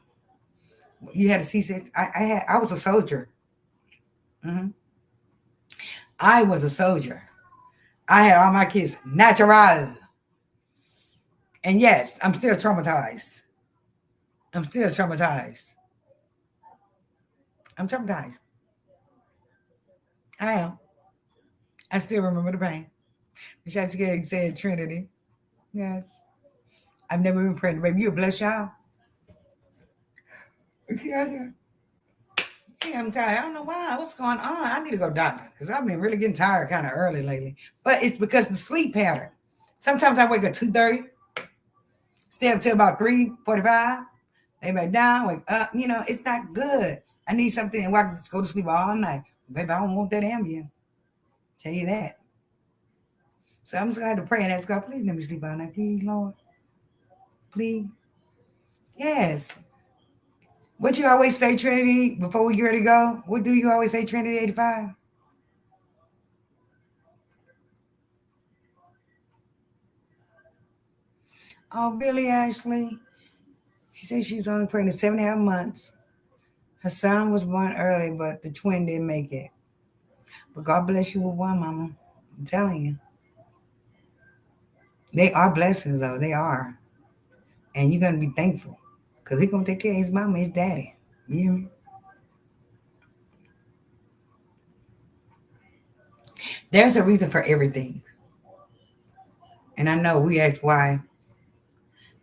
You had a C-section? I was a soldier. Hmm. I was a soldier. I had all my kids natural. And yes, I'm still traumatized. I'm still traumatized. I'm traumatized. I am. I still remember the pain. Michelle said Trinity. Yes. I've never been pregnant, baby. You a blessed child. Yeah, yeah. Yeah, I'm tired. I don't know why. What's going on? I need to go doctor because I've been really getting tired kind of early lately. But it's because of the sleep pattern. Sometimes I wake up 2:30, stay up till about 3:45, lay back down, wake up. It's not good. I need something where I can just go to sleep all night. Baby, I don't want that Ambien. Tell you that. So I'm just gonna have to pray and ask God, please let me sleep all night, please, Lord. Please. Yes. What you always say, Trinity, before we get ready to go? What do you always say, Trinity 85? Oh, really, Ashley? She said she was only pregnant 7.5 months. Her son was born early, but the twin didn't make it. But God bless you with one, Mama. I'm telling you. They are blessings, though. They are. And you're going to be thankful. Because he's going to take care of his mama, his daddy. You hear me? There's a reason for everything. And I know we ask why.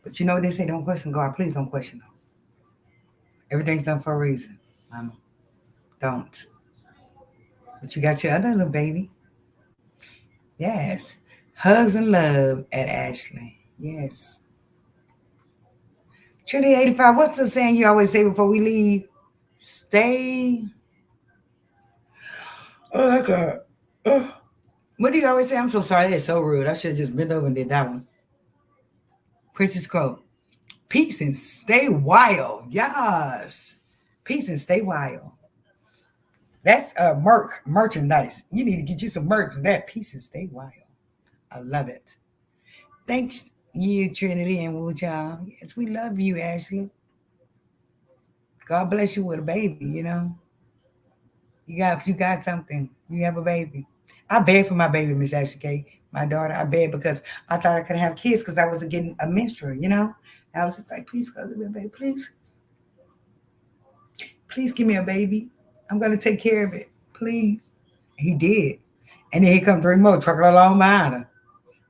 But you know what they say? Don't question God. Please don't question Him. Everything's done for a reason, Mama. Don't. But you got your other little baby. Yes. Hugs and love at Ashley. Yes. Trinity 85, what's the saying you always say before we leave? Stay. Oh, my God. Oh. What do you always say? I'm so sorry. That's so rude. I should have just bent over and did that one. Princess quote. Peace and stay wild. Yes. Peace and stay wild. That's merchandise. You need to get you some merch for that. Peace and stay wild. I love it. Thanks you, Trinity and Wu Chang. Yes, we love you, Ashley. God bless you with a baby, you know. You got something. You have a baby. I beg for my baby, Miss Ashley K. My daughter, I beg because I thought I could have kids because I wasn't getting a menstrual, you know. And I was just like, please, God, give me a baby. Please give me a baby. I'm gonna take care of it. Please. He did. And then he come 3 more trucking along behind her.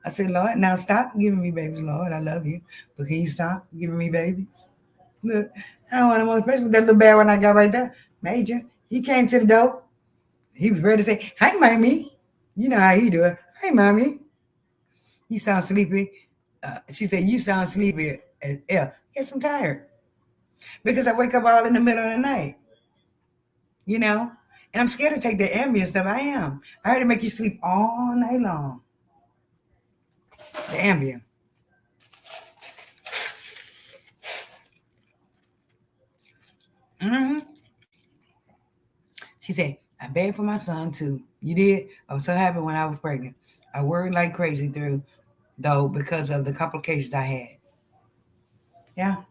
I said, Lord, now stop giving me babies, Lord. I love you. But can you stop giving me babies? Look, I don't want no more, especially with that little bad one I got right there. Major. He came to the door. He was ready to say, "Hey, mommy." You know how he do it. "Hey, mommy." You sound sleepy. She said, "You sound sleepy." Yeah, yes, I'm tired because I wake up all in the middle of the night. You know, and I'm scared to take the ambient stuff. I am. I heard it make you sleep all night long. The ambient. Hmm. She said, "I begged for my son too. You did. I was so happy when I was pregnant. I worried like crazy through though because of the complications I had. Yeah,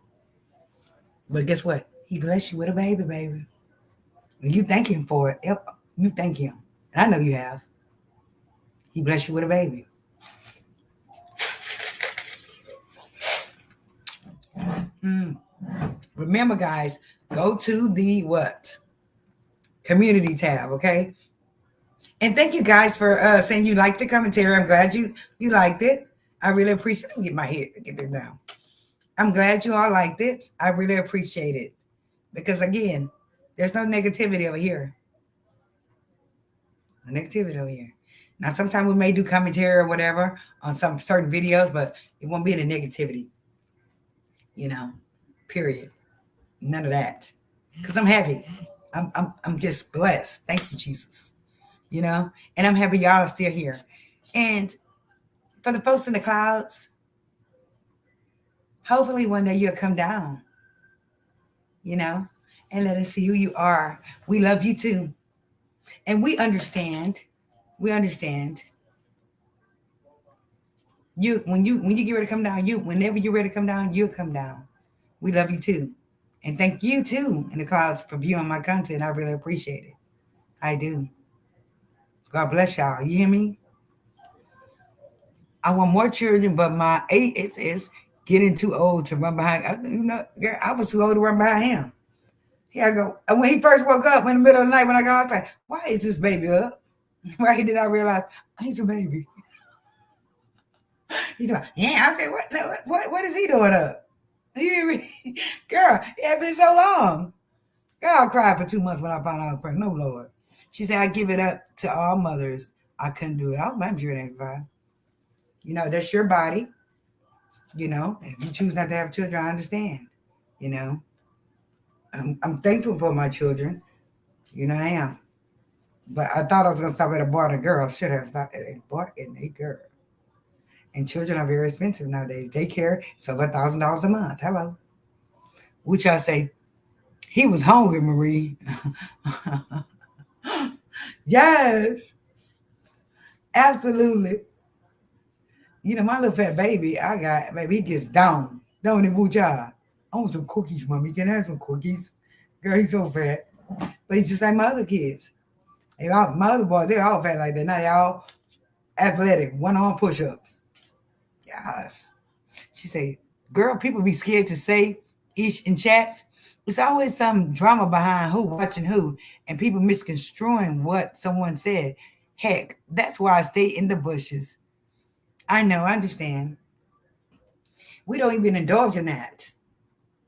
but guess what? He blessed you with a baby, baby. And you thank him for it. Yep, you thank him. And I know you have. He blessed you with a baby. Mm. Remember, guys, go to the what? Community tab, okay? And thank you guys for saying you liked the commentary. I'm glad you liked it. I really appreciate it. Let me get my head, get this down. I'm glad you all liked it. I really appreciate it. Because again, there's no negativity over here. No negativity over here. Now, sometimes we may do commentary or whatever on some certain videos, but it won't be any negativity, you know, period. None of that. Because I'm happy. I'm just blessed. Thank you, Jesus. You know, and I'm happy y'all are still here. And for the folks in the clouds, hopefully one day you'll come down, you know, and let us see who you are. We love you too. And we understand. We understand. When you get ready to come down, whenever you're ready to come down, you'll come down. We love you too. And thank you too in the clouds for viewing my content. I really appreciate it. I do. God bless y'all. You hear me? I want more children, but my age is getting too old to run behind. You know, girl, I was too old to run behind him. Here I go. And when he first woke up in the middle of the night, when I got, I was like, "Why is this baby up?" Right? Did I realize he's a baby? He's like, "Yeah." I said, "What is he doing up?" You hear me, girl? It had been so long. Girl, I cried for 2 months when I found out I was pregnant. No, Lord. She said, "I give it up to all mothers. I couldn't do it." I don't blame you, everybody. You know, that's your body. You know, if you choose not to have children, I understand. You know, I'm thankful for my children. You know, I am. But I thought I was going to stop at a boy and a girl. Should have stopped at a boy and a girl. And children are very expensive nowadays. Daycare is over $1,000 a month. Hello. Which I say, he was hungry, Marie. Yes, absolutely. You know, my little fat baby, I got, baby, he gets down. Down in Buja. I want some cookies, mommy. Can I have some cookies? Girl, he's so fat. But he's just like my other kids. My other boys, they're all fat like that. Now they all athletic, one-arm push-ups. Yes. She said, girl, people be scared to say each in chats. It's always some drama behind who watching who and people misconstruing what someone said. Heck, that's why I stay in the bushes. I know, I understand. We don't even indulge in that.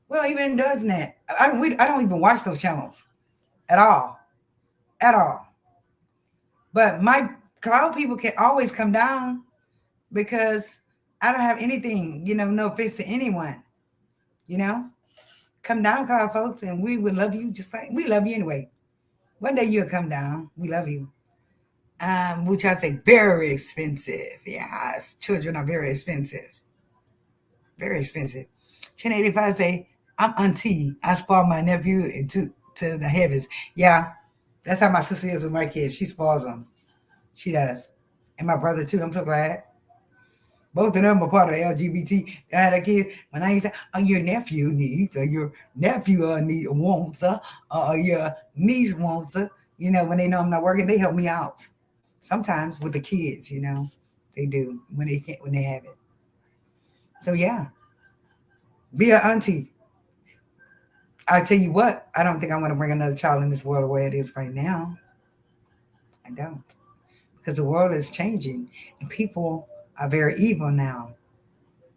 We don't even indulge in that. I don't even watch those channels at all. At all. But my cloud people can always come down because I don't have anything, you know, no offense to anyone. You know, come down, Cloud folks, and we would love you just like we love you anyway. One day you'll come down. We love you. Which I say very expensive. Yes, children are very expensive. Very expensive. 1085 say, I'm auntie. I spoil my nephew into to the heavens. Yeah, that's how my sister is with my kids. She spoils them. She does. And my brother too. I'm so glad. Both of them are part of the LGBT. I had a kid when I used to say, oh, your nephew needs, or your nephew wants, or your niece wants, when they know I'm not working, they help me out. Sometimes with the kids, they do when they can't, when they have it. So yeah, be an auntie. I tell you what, I don't think I want to bring another child in this world the way it is right now. I don't, because the world is changing and people are very evil now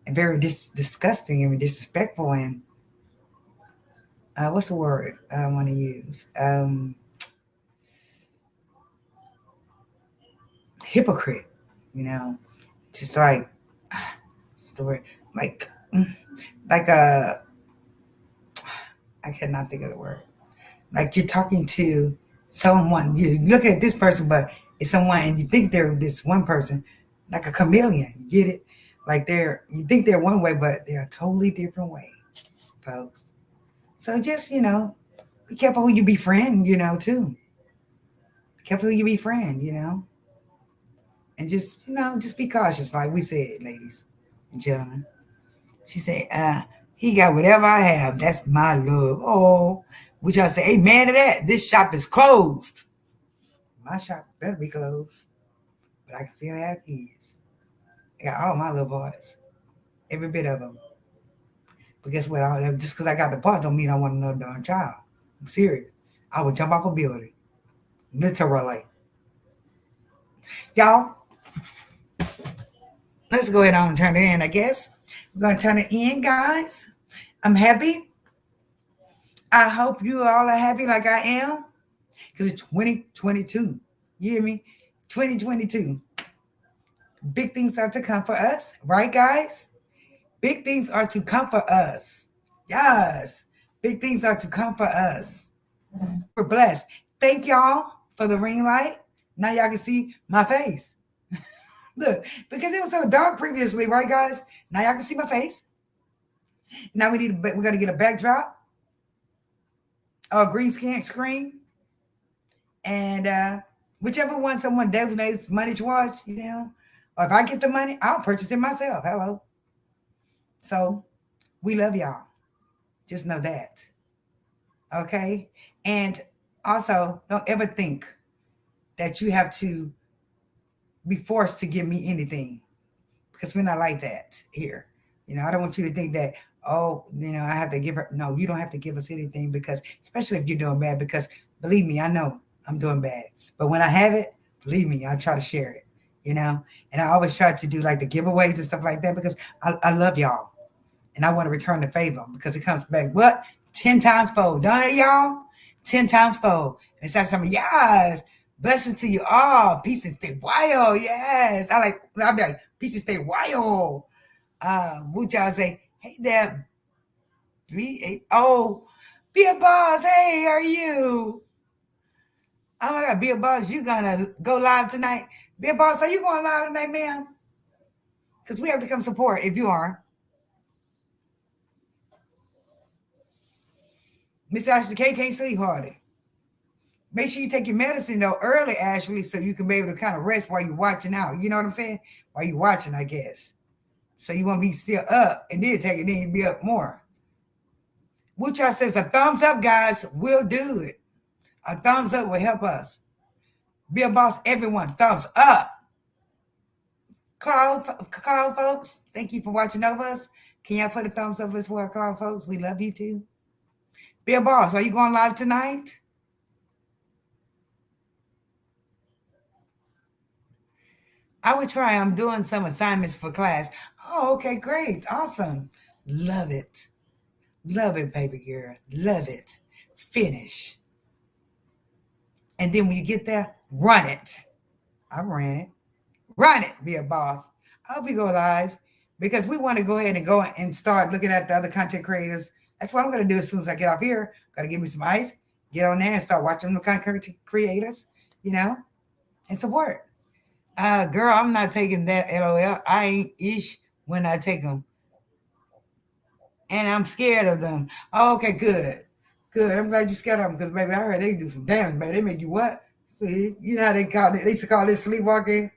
and very disgusting and disrespectful and what's the word I want to use? Hypocrite, you know, just like what's the word? Like, like I cannot think of the word. Like you're talking to someone, you're looking at this person, but it's someone, and you think they're this one person, like a chameleon. You get it? Like you think they're one way, but they're a totally different way, folks. So just be careful who you befriend, too. Be careful who you befriend, and just be cautious, like we said, ladies and gentlemen. She said, he got whatever I have. That's my love. Oh, which I say, amen to that. This shop is closed. My shop better be closed, but I can still have kids. I got all my little boys, every bit of them. But guess what? Just because I got the parts don't mean I want another darn child. I'm serious. I would jump off a building, literally. Y'all, let's go ahead on and turn it in, I guess. We're going to turn it in, guys. I'm happy. I hope you all are happy like I am. Because it's 2022. You hear me? 2022. Big things are to come for us. Right, guys? Big things are to come for us. Yes. Big things are to come for us. We're blessed. Thank y'all for the ring light. Now y'all can see my face. Look, because it was so dark previously, right, guys? Now y'all can see my face. Now we're gonna get a backdrop, a green screen, and whichever one someone donates money towards, or if I get the money, I'll purchase it myself. Hello. So we love y'all. Just know that. Okay. And also, don't ever think that you have to be forced to give me anything because we're not like that here. I don't want you to think that, oh, I have to give her. No, you don't have to give us anything because, especially if you're doing bad, because believe me, I know I'm doing bad. But when I have it, believe me, I try to share it, and I always try to do like the giveaways and stuff like that because I love y'all and I want to return the favor because it comes back, what? 10 times fold. Don't it, y'all? 10 times fold. And it's like something, yes. Blessings to you all. Peace and stay wild. Yes. I'll be like, peace and stay wild. Would y'all say, hey there, B-A-O, be a boss. Hey, how are you? Oh my God, be a boss. You gonna go live tonight? Be a boss. Are you going live tonight, ma'am? Because we have to come support if you are. Miss Ashley K can't sleep hardly. Make sure you take your medicine though early, Ashley, so you can be able to kind of rest while you're watching out. You know what I'm saying? While you're watching, I guess. So you won't be still up and then take it, then you'll be up more. Wucha says a thumbs up, guys. We'll do it. A thumbs up will help us. Be a boss, everyone. Thumbs up. Cloud folks, thank you for watching over us. Can y'all put a thumbs up as well, Cloud folks? We love you too. Be a boss. Are you going live tonight? I would try. I'm doing some assignments for class. Oh, okay, great. Awesome. Love it. Love it, baby girl. Love it. Finish. And then when you get there, run it. I ran it. Run it. Be a boss. I hope you go live. because we want to go ahead and go and start looking at the other content creators. That's what I'm going to do as soon as I get off here. Got to give me some ice, get on there and start watching the content creators, and support. Girl, I'm not taking that LOL. I ain't ish when I take them. And I'm scared of them. Oh, okay, good. Good. I'm glad you're scared of them because, baby, I heard they do some damage, baby. They make you what? See, you know how they call it? They used to call it sleepwalking.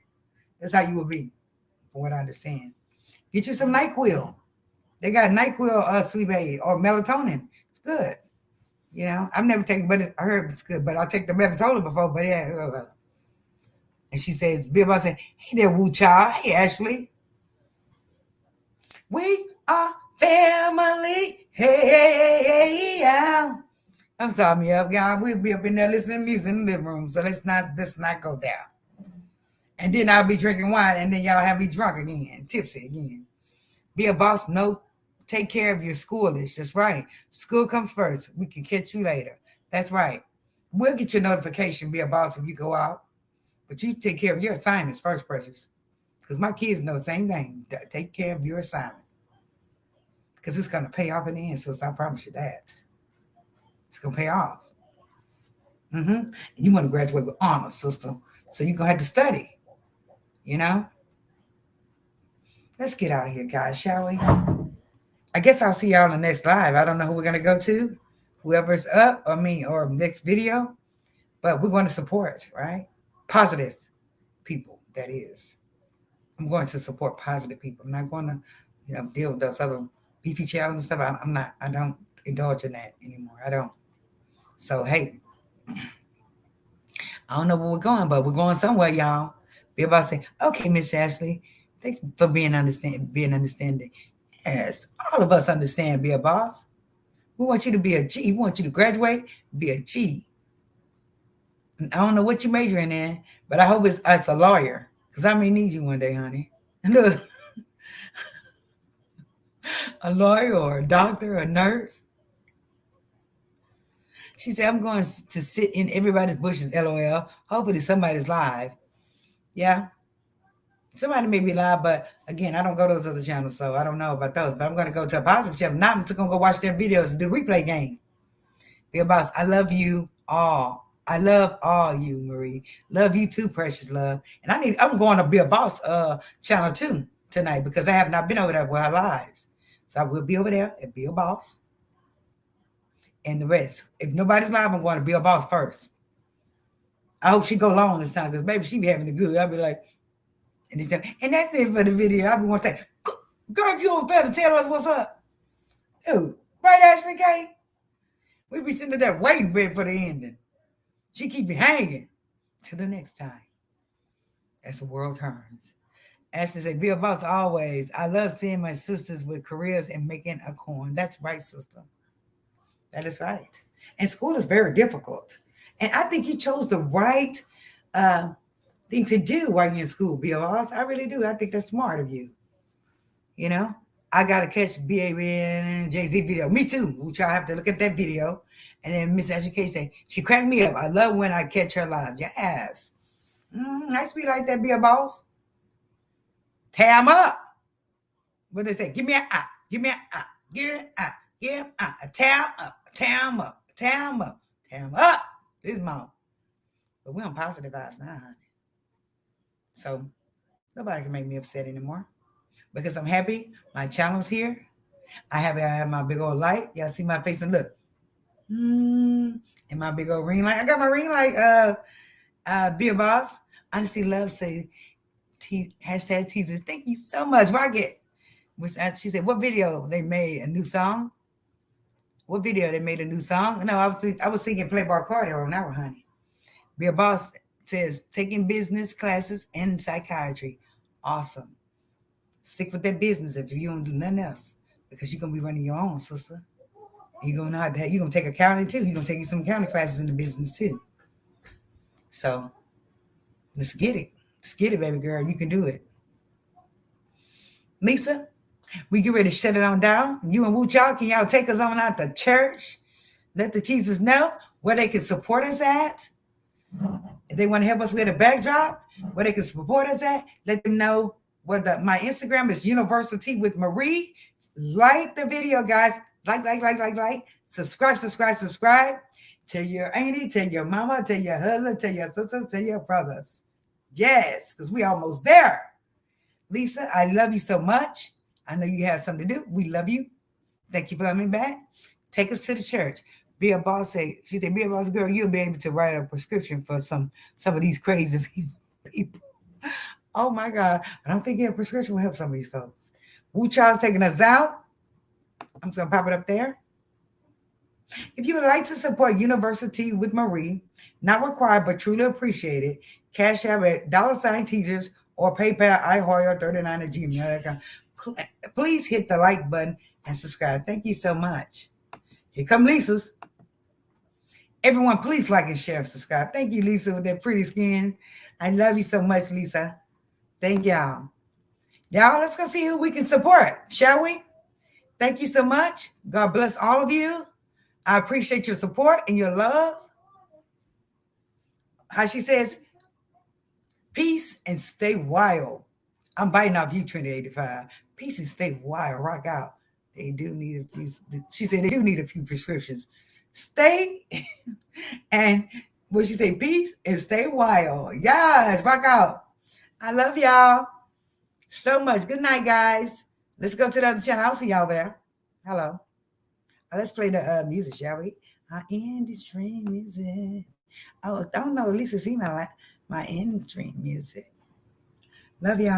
That's how you will be, from what I understand. Get you some NyQuil. They got NyQuil sleep aid or melatonin. It's good. I've never taken, but I heard it's good. But I take the melatonin before. But yeah, and she says, Bill Boss said, "Hey there, Woo Cha. Hey, Ashley. We are family. Hey, yeah." I'm sorry, y'all. We'll be up in there listening to music in the living room. So let's not go down. And then I'll be drinking wine, and then y'all have me drunk again, tipsy again. Be a boss. No, take care of your schoolish. That's right. School comes first. We can catch you later. That's right. We'll get your notification. Be a boss if you go out. But you take care of your assignments first, precious. Because my kids know the same thing. Take care of your assignment. Because it's going to pay off in the end, so I promise you that. It's going to pay off. And you want to graduate with honors, sister. So you're going to have to study. Let's get out of here, guys, shall we? I guess I'll see y'all on the next live. I don't know who we're going to go to. Whoever's up, or next video. But we're going to support, right? Positive people, that is. I'm going to support positive people. I'm not going to, deal with those other beefy channels and stuff. I don't indulge in that anymore. I don't. So, hey, I don't know where we're going, but we're going somewhere, y'all. Be about to say, okay, Miss Ashley, thanks for being understanding. Yes, all of us understand, be a boss. We want you to be a G. We want you to graduate, be a G. I don't know what you're majoring in, but I hope it's a lawyer, because I may need you one day, honey. Look, a lawyer or a doctor or a nurse. She said, I'm going to sit in everybody's bushes, LOL. Hopefully somebody's live. Yeah. Somebody may be live, but again, I don't go to those other channels, so I don't know about those. But I'm going to go to a positive channel. Now I'm just going to go watch their videos and do the replay game. Be a boss. I love you all. I love all you, Marie. Love you too, precious love. And I'm going to Be a Boss channel too tonight because I have not been over there with our lives. So I will be over there and Be a Boss. And the rest. If nobody's live, I'm going to Be a Boss first. I hope she go long this time because maybe she be having it good. I'll be like, and that's it for the video. I'll be going to say, girl, if you don't fail to tell us what's up. Dude, right, Ashley K? We be sitting there waiting for the ending. She keep me hanging. Till the next time. As the world turns. Ashley said, Be a Boss always. I love seeing my sisters with careers and making a coin. That's right, sister. That is right. And school is very difficult. And I think you chose the right thing to do while you're in school, Be a Boss. I really do. I think that's smart of you. I got to catch B.A.B. and Jay-Z video. Me too, which I have to look at that video. And then Miss Ashley K say, she cracked me up. I love when I catch her live. Yes. Nice to be like that, Be a Boss. Tear them up. What they say? Give me an eye. Give me an eye. Give me an eye. Give me an eye. Tear them up. Tear them up. Tear them up. Tear them up. This mom. But we're on positive vibes now, honey. So nobody can make me upset anymore. Because I'm happy. My channel's here. I have my big old light. Y'all see my face and look. And my big old ring light. I got my ring light. Be a Boss. Honestly, love say hashtag teasers. Thank you so much. Rocket. She said, what video they made a new song? What video they made a new song? No, I was singing Playboy Cardi on that one, honey. Be a Boss says taking business classes and psychiatry. Awesome. Stick with that business if you don't do nothing else, because you're gonna be running your own, sister. You're gonna know how to. You're gonna take accounting too. You're gonna take some accounting classes in the business too. So let's get it. Let's get it, baby girl. You can do it. Lisa, we get ready to shut it on down. You and Woo Y'all, can y'all take us on out to church? Let the teasers know where they can support us at. If they want to help us with a backdrop, where they can support us at, let them know My Instagram is University with Marie. Like the video, guys. Like. Subscribe. Tell your auntie, tell your mama, tell your husband, tell your sisters, tell your brothers. Yes, because we almost there. Lisa, I love you so much. I know you have something to do. We love you. Thank you for coming back. Take us to the church. Be a boss. She said, be a boss girl. You'll be able to write a prescription for some of these crazy people. Oh my God. I don't think a prescription will help some of these folks. Wu Child's taking us out. I'm just going to pop it up there. If you would like to support University with Marie, not required but truly appreciated, Cash App at $teasers or PayPal iHoyer39 at gmail.com. Please hit the like button and subscribe. Thank you so much. Here come Lisa's. Everyone, please like and share and subscribe. Thank you, Lisa, with that pretty skin. I love you so much, Lisa. Thank y'all. Y'all, let's go see who we can support, shall we? Thank you so much. God bless all of you. I appreciate your support and your love. How she says, peace and stay wild. I'm biting off you, Trinity 85. Peace and stay wild. Rock out. They do need a few. She said they do need a few prescriptions. Stay and what she say, peace and stay wild. Yes, rock out. I love y'all so much. Good night, guys. Let's go to the other channel. I'll see y'all there. Hello. Let's play the music, shall we? Our industry music. Oh, I don't know. Lisa see my industry music. Love y'all.